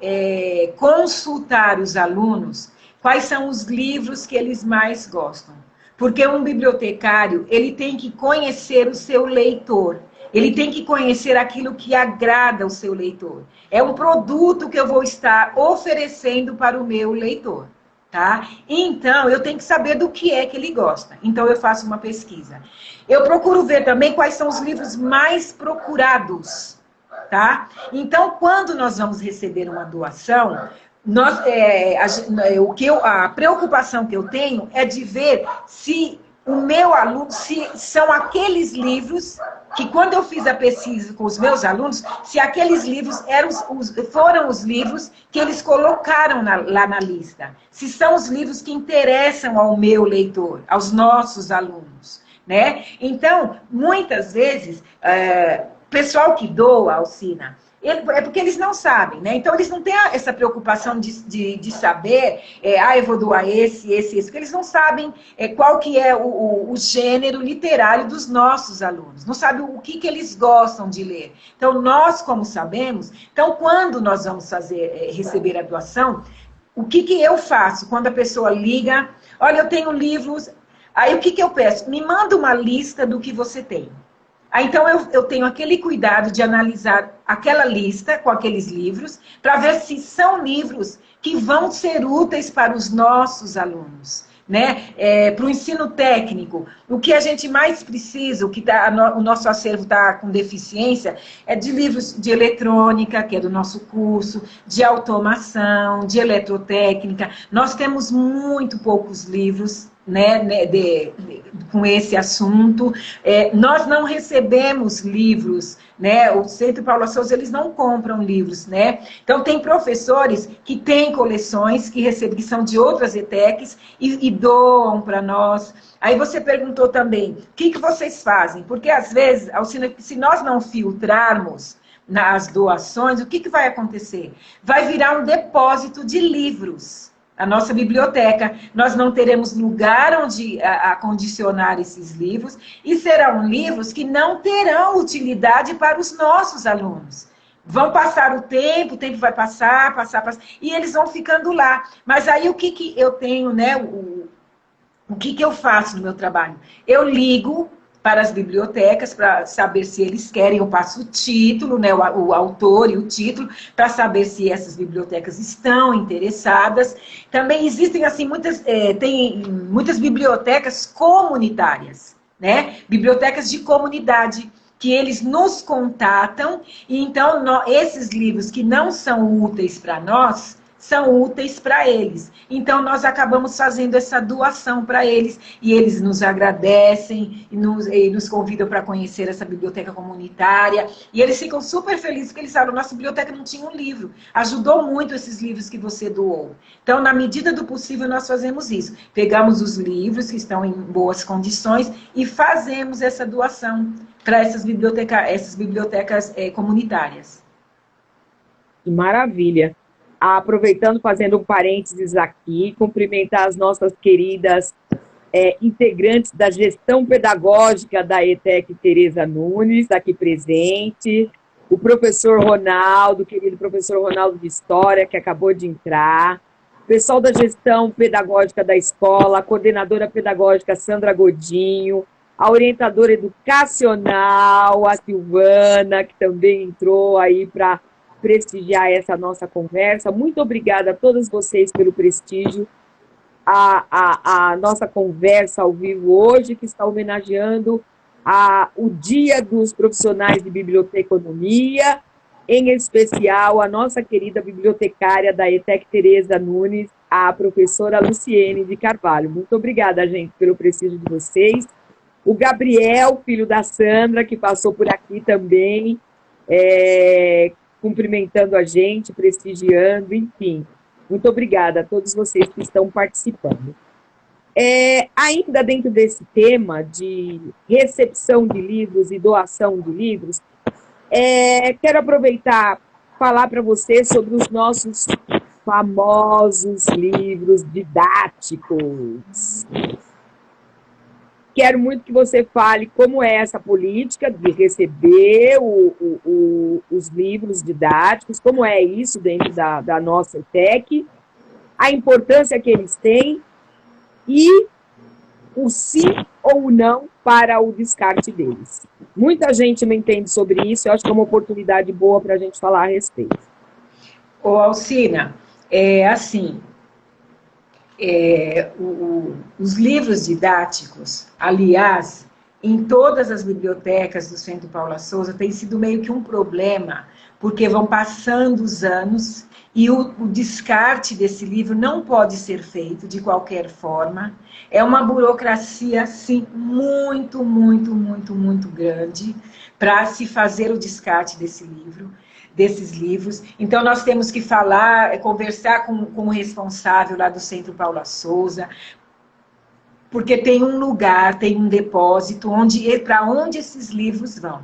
consultar os alunos quais são os livros que eles mais gostam. Porque um bibliotecário, ele tem que conhecer o seu leitor, ele tem que conhecer aquilo que agrada o seu leitor. É um produto que eu vou estar oferecendo para o meu leitor. Tá? Então, eu tenho que saber do que é que ele gosta. Então, eu faço uma pesquisa. Eu procuro ver também quais são os livros mais procurados, tá? Então, quando nós vamos receber uma doação, a preocupação que eu tenho é de ver se o meu aluno, se são aqueles livros que, quando eu fiz a pesquisa com os meus alunos, se aqueles livros foram os livros que eles colocaram lá na lista. Se são os livros que interessam ao meu leitor, aos nossos alunos, né? Então, muitas vezes, pessoal que doa, Alcina, é porque eles não sabem, né? Então, eles não têm essa preocupação de saber, eu vou doar esse, porque eles não sabem qual que é o gênero literário dos nossos alunos, não sabem o que eles gostam de ler. Então, nós, como sabemos, então, quando nós vamos receber a doação, o que eu faço? Quando a pessoa liga, olha, eu tenho livros, aí o que eu peço? Me manda uma lista do que você tem. Então, eu tenho aquele cuidado de analisar aquela lista com aqueles livros, para ver se são livros que vão ser úteis para os nossos alunos, né? Para o ensino técnico, o que a gente mais precisa, o nosso acervo está com deficiência, é de livros de eletrônica, que é do nosso curso, de automação, de eletrotécnica. Nós temos muito poucos livros, né, com esse assunto. Nós não recebemos livros, né? O Centro Paula Souza, eles não compram livros, né? Então, tem professores que têm coleções que recebem, que são de outras ETECs e doam para nós. Aí você perguntou também, o que vocês fazem? Porque, às vezes, Alcina, se nós não filtrarmos nas doações, o que vai acontecer? Vai virar um depósito de livros. A nossa biblioteca, nós não teremos lugar onde acondicionar esses livros, e serão livros que não terão utilidade para os nossos alunos. Vão passar o tempo vai passar, e eles vão ficando lá. Mas aí o que eu tenho, né? O que eu faço no meu trabalho? Eu ligo para as bibliotecas para saber se eles querem, eu passo o título, né, o autor e o título, para saber se essas bibliotecas estão interessadas. Também existem assim tem muitas bibliotecas comunitárias, né? Bibliotecas de comunidade, que eles nos contatam, e então esses livros que não são úteis para nós, são úteis para eles. Então, nós acabamos fazendo essa doação para eles, e eles nos agradecem, e nos convidam para conhecer essa biblioteca comunitária, e eles ficam super felizes, porque eles falam, nossa biblioteca não tinha um livro, ajudou muito esses livros que você doou. Então, na medida do possível, nós fazemos isso. Pegamos os livros que estão em boas condições e fazemos essa doação para essas bibliotecas comunitárias. Que maravilha! Aproveitando, fazendo um parênteses aqui, cumprimentar as nossas queridas integrantes da gestão pedagógica da ETEC Tereza Nunes, aqui presente, o professor Ronaldo, querido professor Ronaldo de História, que acabou de entrar, o pessoal da gestão pedagógica da escola, a coordenadora pedagógica Sandra Godinho, a orientadora educacional, a Silvana, que também entrou aí para prestigiar essa nossa conversa. Muito obrigada a todos vocês pelo prestígio. A nossa conversa ao vivo hoje, que está homenageando o Dia dos Profissionais de Biblioteconomia, em especial a nossa querida bibliotecária da ETEC Tereza Nunes, a professora Luciene de Carvalho. Muito obrigada, gente, pelo prestígio de vocês. O Gabriel, filho da Sandra, que passou por aqui também, cumprimentando a gente, prestigiando, enfim. Muito obrigada a todos vocês que estão participando. Ainda dentro desse tema de recepção de livros e doação de livros, quero aproveitar e falar para vocês sobre os nossos famosos livros didáticos. Quero muito que você fale como é essa política de receber os livros didáticos, como é isso dentro da nossa ETEC, a importância que eles têm e o sim ou não para o descarte deles. Muita gente não entende sobre isso, eu acho que é uma oportunidade boa para a gente falar a respeito. Ô, Alcina, assim... os livros didáticos, aliás, em todas as bibliotecas do Centro Paula Souza, tem sido meio que um problema, porque vão passando os anos e o descarte desse livro não pode ser feito de qualquer forma. É uma burocracia, assim, muito, muito, muito, muito grande para se fazer o descarte desses livros. Então, nós temos que conversar com o responsável lá do Centro Paula Souza, porque tem um lugar, tem um depósito para onde esses livros vão.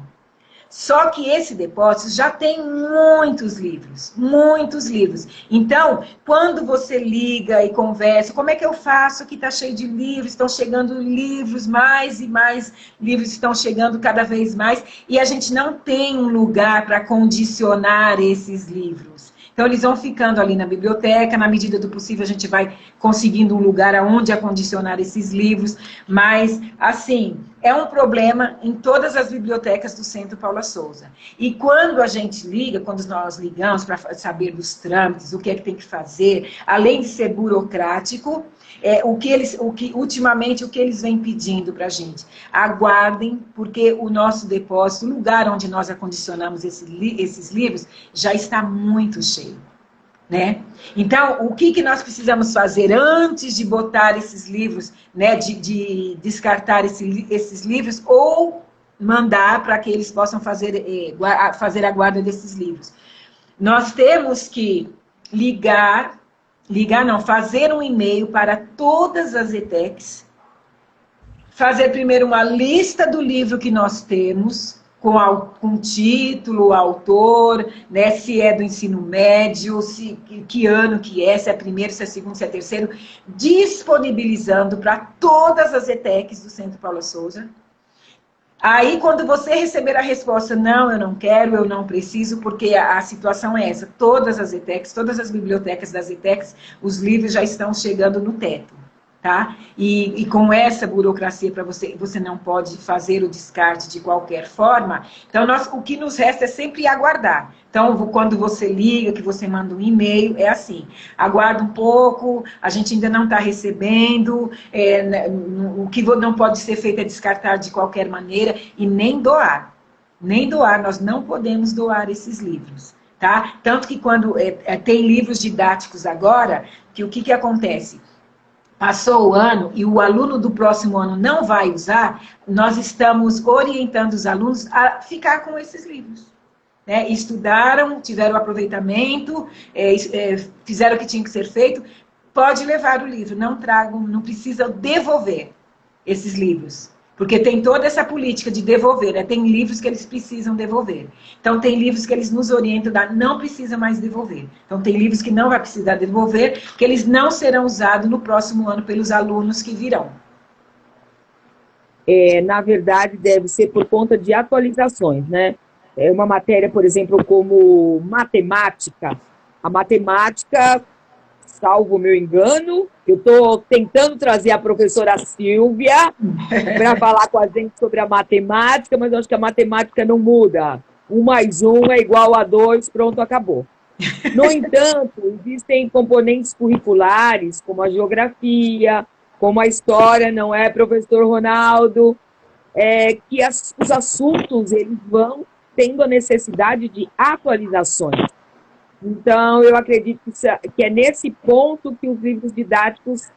Só que esse depósito já tem muitos livros, muitos livros. Então, quando você liga e conversa, como é que eu faço? Aqui está cheio de livros, estão chegando livros, mais e mais livros estão chegando cada vez mais, e a gente não tem um lugar para condicionar esses livros. Então, eles vão ficando ali na biblioteca, na medida do possível a gente vai conseguindo um lugar onde acondicionar esses livros, mas, assim, é um problema em todas as bibliotecas do Centro Paula Souza. E quando a gente liga, quando nós ligamos para saber dos trâmites, o que é que tem que fazer, além de ser burocrático, ultimamente o que eles vêm pedindo para a gente? Aguardem, porque o nosso depósito, o lugar onde nós acondicionamos esses livros, já está muito cheio. Né? Então, o que nós precisamos fazer antes de botar esses livros, né, de descartar esses livros, ou mandar para que eles possam fazer a guarda desses livros? Nós temos que fazer um e-mail para todas as ETECs, fazer primeiro uma lista do livro que nós temos, com título, autor, né, se é do ensino médio, que ano que é, se é primeiro, se é segundo, se é terceiro, disponibilizando para todas as ETECs do Centro Paula Souza. Aí, quando você receber a resposta, não, eu não quero, eu não preciso, porque a situação é essa, todas as ETECs, todas as bibliotecas das ETECs, os livros já estão chegando no teto. Tá? E com essa burocracia para você não pode fazer o descarte de qualquer forma, então o que nos resta é sempre aguardar. Então, quando você liga, que você manda um e-mail, é assim, aguarda um pouco, a gente ainda não está recebendo, o que não pode ser feito é descartar de qualquer maneira e nem doar. Nem doar, nós não podemos doar esses livros. Tá? Tanto que quando tem livros didáticos agora, que o que acontece? Passou o ano e o aluno do próximo ano não vai usar, nós estamos orientando os alunos a ficar com esses livros. Né? Estudaram, tiveram aproveitamento, fizeram o que tinha que ser feito, pode levar o livro, não tragam, não precisam devolver esses livros. Porque tem toda essa política de devolver, né? Tem livros que eles precisam devolver. Então, tem livros que eles nos orientam, não precisa mais devolver. Então, tem livros que não vai precisar devolver, que eles não serão usados no próximo ano pelos alunos que virão. Na verdade, deve ser por conta de atualizações, né? Uma matéria, por exemplo, como matemática. A matemática, salvo o meu engano, eu estou tentando trazer a professora Silvia para falar com a gente sobre a matemática, mas eu acho que a matemática não muda. 1 mais 1 é igual a 2, pronto, acabou. No entanto, existem componentes curriculares, como a geografia, como a história, não é, professor Ronaldo? Que os assuntos eles vão tendo a necessidade de atualizações. Então, eu acredito que é nesse ponto que os livros didáticos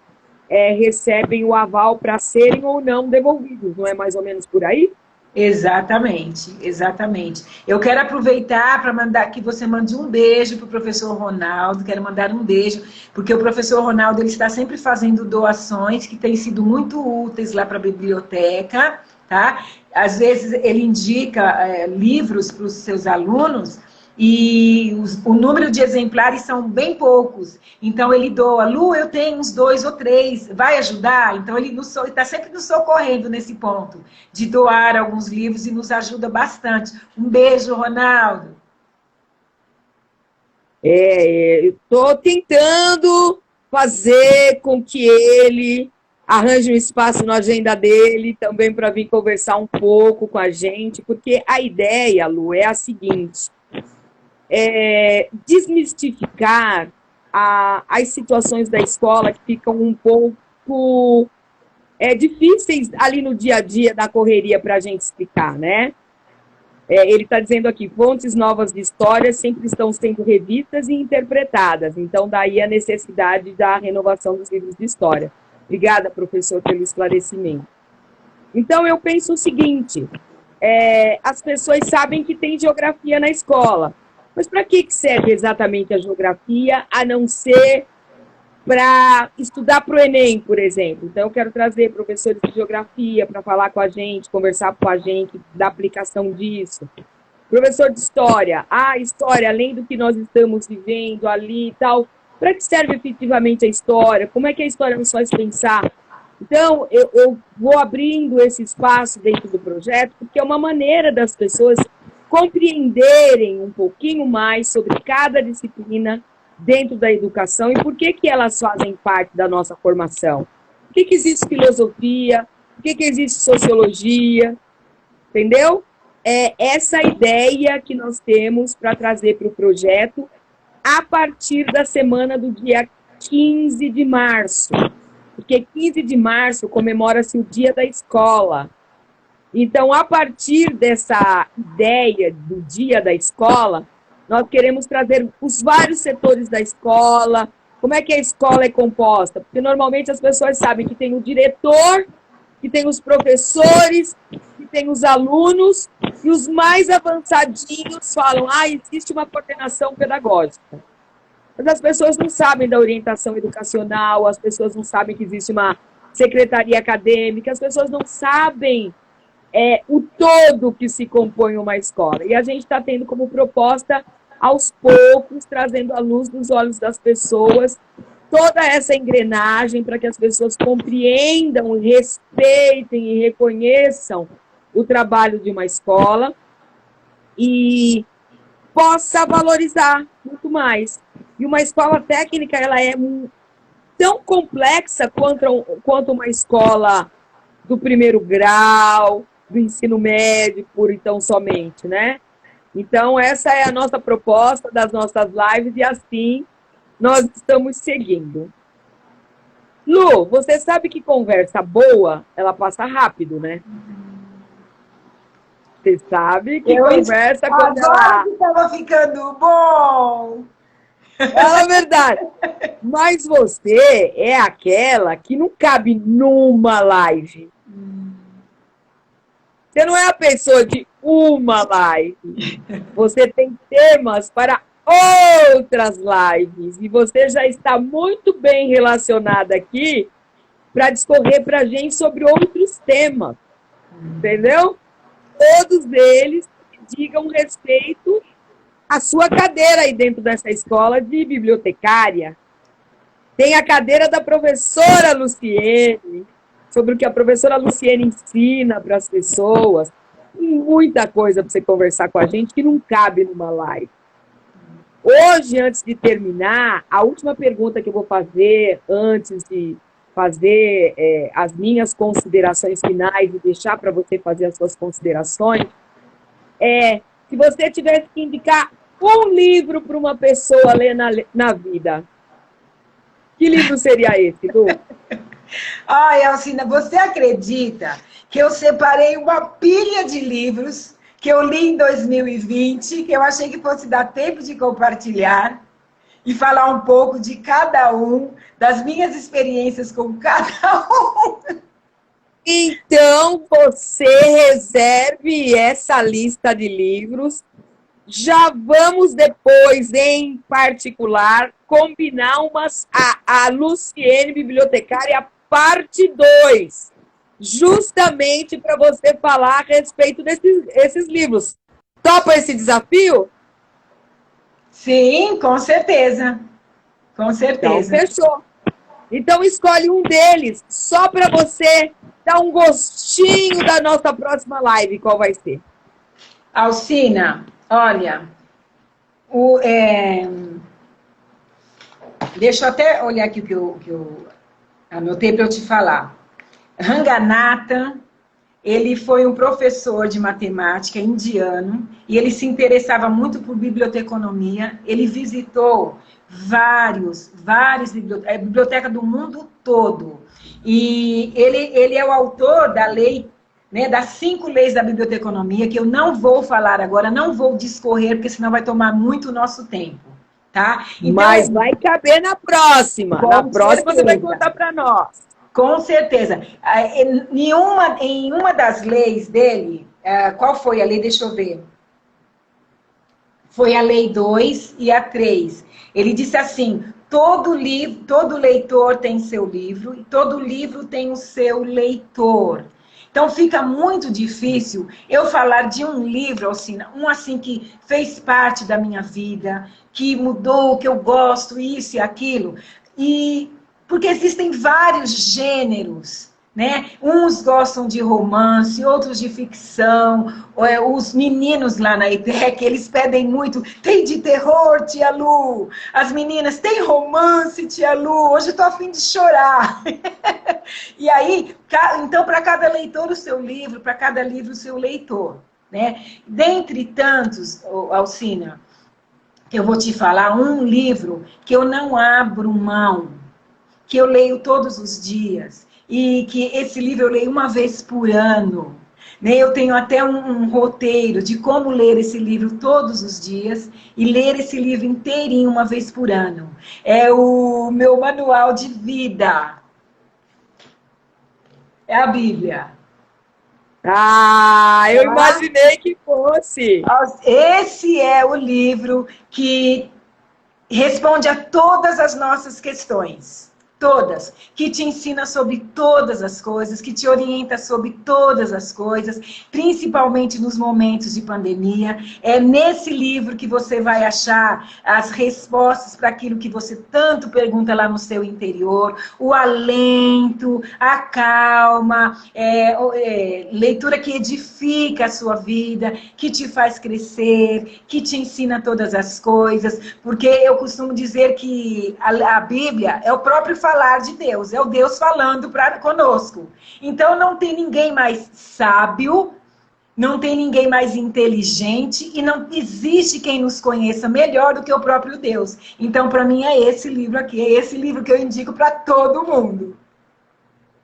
recebem o aval para serem ou não devolvidos, não é mais ou menos por aí? Exatamente, exatamente. Eu quero aproveitar para mandar que você mande um beijo para o professor Ronaldo, quero mandar um beijo, porque o professor Ronaldo ele está sempre fazendo doações que têm sido muito úteis lá para a biblioteca, tá? Às vezes ele indica livros para os seus alunos, e o número de exemplares são bem poucos. Então, ele doa, Lu, eu tenho uns 2 ou 3, vai ajudar? Então, ele está sempre nos socorrendo nesse ponto, de doar alguns livros e nos ajuda bastante. Um beijo, Ronaldo. Eu estou tentando fazer com que ele arranje um espaço na agenda dele, também para vir conversar um pouco com a gente, porque a ideia, Lu, é a seguinte... desmistificar as situações da escola que ficam um pouco difíceis ali no dia a dia da correria para a gente explicar, né? Ele está dizendo aqui, fontes novas de história sempre estão sendo revistas e interpretadas, então daí a necessidade da renovação dos livros de história. Obrigada, professor, pelo esclarecimento. Então, eu penso o seguinte, as pessoas sabem que tem geografia na escola, mas para que serve exatamente a geografia, a não ser para estudar para o Enem, por exemplo? Então, eu quero trazer professores de geografia para falar com a gente, conversar com a gente da aplicação disso. Professor de história, história, além do que nós estamos vivendo ali e tal, para que serve efetivamente a história? Como é que a história nos faz pensar? Então, eu vou abrindo esse espaço dentro do projeto, porque é uma maneira das pessoas compreenderem um pouquinho mais sobre cada disciplina dentro da educação e por que elas fazem parte da nossa formação. Por que existe filosofia? por que existe sociologia, entendeu? É essa ideia que nós temos para trazer para o projeto a partir da semana do dia 15 de março, porque 15 de março comemora-se o Dia da Escola. Então, a partir dessa ideia do Dia da Escola, nós queremos trazer os vários setores da escola, como é que a escola é composta, porque normalmente as pessoas sabem que tem o diretor, que tem os professores, que tem os alunos, e os mais avançadinhos falam, existe uma coordenação pedagógica. Mas as pessoas não sabem da orientação educacional, as pessoas não sabem que existe uma secretaria acadêmica, as pessoas não sabem o todo que se compõe uma escola. E a gente está tendo como proposta, aos poucos, trazendo à luz dos olhos das pessoas, toda essa engrenagem para que as pessoas compreendam, respeitem e reconheçam o trabalho de uma escola e possa valorizar muito mais. E uma escola técnica, ela é tão complexa quanto uma escola do primeiro grau, do ensino médio, por então somente, né? Então, essa é a nossa proposta das nossas lives e assim nós estamos seguindo. Lu, você sabe que conversa boa, ela passa rápido, né? Você sabe que conversa quando ela... estava ficando bom! Fala a verdade. Mas você é aquela que não cabe numa live. Você não é a pessoa de uma live. Você tem temas para outras lives. E você já está muito bem relacionada aqui para discorrer para a gente sobre outros temas. Entendeu? Todos eles digam respeito à sua cadeira aí dentro dessa escola de bibliotecária. Tem a cadeira da professora Luciene, sobre o que a professora Luciene ensina para as pessoas. Tem muita coisa para você conversar com a gente que não cabe numa live. Hoje, antes de terminar, a última pergunta que eu vou fazer, antes de fazer as minhas considerações finais e deixar para você fazer as suas considerações, se você tivesse que indicar um livro para uma pessoa ler na vida, que livro seria esse, Lu? Ai, Alcina, você acredita que eu separei uma pilha de livros que eu li em 2020, que eu achei que fosse dar tempo de compartilhar e falar um pouco de cada um, das minhas experiências com cada um. Então, você reserve essa lista de livros. Já vamos depois, em particular, combinar a Luciene Bibliotecária parte 2, justamente para você falar a respeito desses livros. Topa esse desafio? Sim, com certeza. Com certeza. Então, fechou. Então, escolhe um deles, só para você dar um gostinho da nossa próxima live. Qual vai ser? Alcina, olha, deixa eu até olhar aqui o que eu anotei para eu te falar. Ranganatha, ele foi um professor de matemática indiano e ele se interessava muito por biblioteconomia. Ele visitou várias bibliotecas do mundo todo. E ele é o autor da lei, né, das 5 leis da biblioteconomia, que eu não vou falar agora, não vou discorrer, porque senão vai tomar muito o nosso tempo. Tá? Então, mas vai caber na próxima. Na próxima você vai contar para nós. Com certeza. Em uma das leis dele, qual foi a lei? Deixa eu ver. Foi a lei 2 e a 3. Ele disse assim, todo leitor tem seu livro e todo livro tem o seu leitor. Então fica muito difícil eu falar de um livro, Alcina, um assim que fez parte da minha vida, que mudou, que eu gosto, isso e aquilo. Porque existem vários gêneros, né? Uns gostam de romance, outros de ficção. Os meninos lá na IPEC, eles pedem muito, tem de terror, tia Lu? As meninas, tem romance, tia Lu? Hoje eu tô a fim de chorar. E aí, então, para cada leitor o seu livro, para cada livro o seu leitor, né? Dentre tantos, Alcina, que eu vou te falar, um livro que eu não abro mão, que eu leio todos os dias, e que esse livro eu leio uma vez por ano. Né? Eu tenho até um roteiro de como ler esse livro todos os dias e ler esse livro inteirinho uma vez por ano. É o meu manual de vida. É a Bíblia. Ah, eu imaginei que fosse. Esse é o livro que responde a todas as nossas questões. Todas, que te ensina sobre todas as coisas, que te orienta sobre todas as coisas, principalmente nos momentos de pandemia. É nesse livro que você vai achar as respostas para aquilo que você tanto pergunta lá no seu interior, o alento, a calma, leitura que edifica a sua vida, que te faz crescer, que te ensina todas as coisas, porque eu costumo dizer que a Bíblia é o próprio falar de Deus, é o Deus falando conosco. Então não tem ninguém mais sábio, não tem ninguém mais inteligente e não existe quem nos conheça melhor do que o próprio Deus. Então, para mim, é esse livro aqui, é esse livro que eu indico para todo mundo.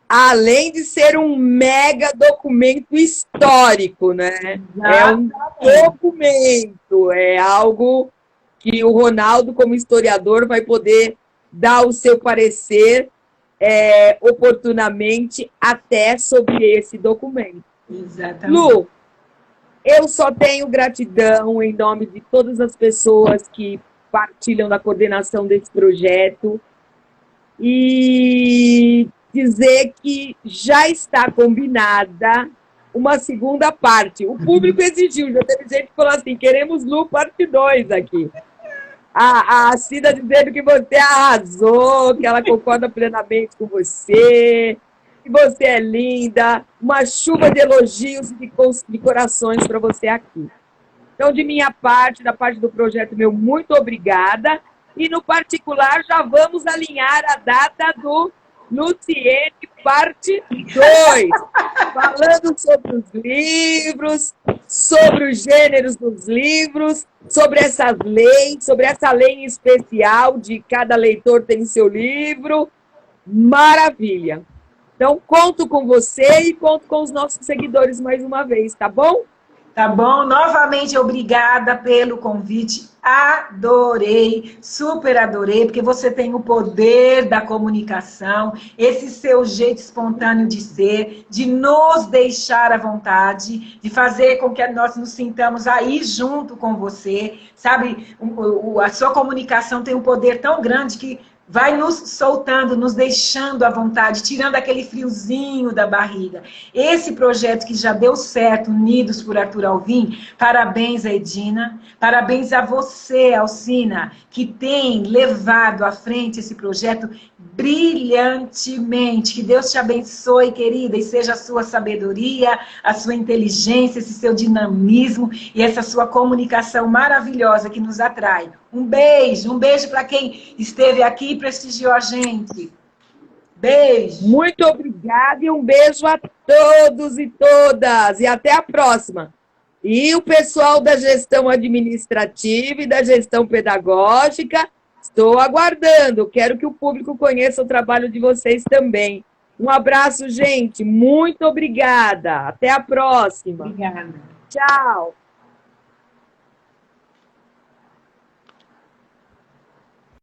Além de ser um mega documento histórico, né? É um documento, é algo que o Ronaldo, como historiador, vai poder dar o seu parecer oportunamente até sobre esse documento. Exatamente. Lu, eu só tenho gratidão em nome de todas as pessoas que partilham da coordenação desse projeto e dizer que já está combinada uma segunda parte. O público exigiu, já teve gente que falou assim, queremos Lu parte 2 aqui. A Cida dizendo que você arrasou, que ela concorda plenamente com você, que você é linda, uma chuva de elogios e de corações para você aqui. Então, de minha parte, da parte do projeto meu, muito obrigada. E, no particular, já vamos alinhar a data do Luciene parte 2, falando sobre os livros, sobre os gêneros dos livros, sobre essas leis, sobre essa lei em especial de cada leitor tem seu livro. Maravilha! Então, conto com você e conto com os nossos seguidores mais uma vez, tá bom? Tá bom? Novamente, obrigada pelo convite. Adorei, super adorei, porque você tem o poder da comunicação, esse seu jeito espontâneo de ser, de nos deixar à vontade, de fazer com que nós nos sintamos aí junto com você, sabe? A sua comunicação tem um poder tão grande que vai nos soltando, nos deixando à vontade, tirando aquele friozinho da barriga. Esse projeto que já deu certo, Unidos por Arthur Alvim, parabéns a Edina, parabéns a você, Alcina, que tem levado à frente esse projeto brilhantemente. Que Deus te abençoe, querida, e seja a sua sabedoria, a sua inteligência, esse seu dinamismo e essa sua comunicação maravilhosa que nos atrai. Um beijo para quem esteve aqui e prestigiou a gente. Beijo. Muito obrigada e um beijo a todos e todas. E até a próxima. E o pessoal da gestão administrativa e da gestão pedagógica, estou aguardando. Quero que o público conheça o trabalho de vocês também. Um abraço, gente. Muito obrigada. Até a próxima. Obrigada. Tchau.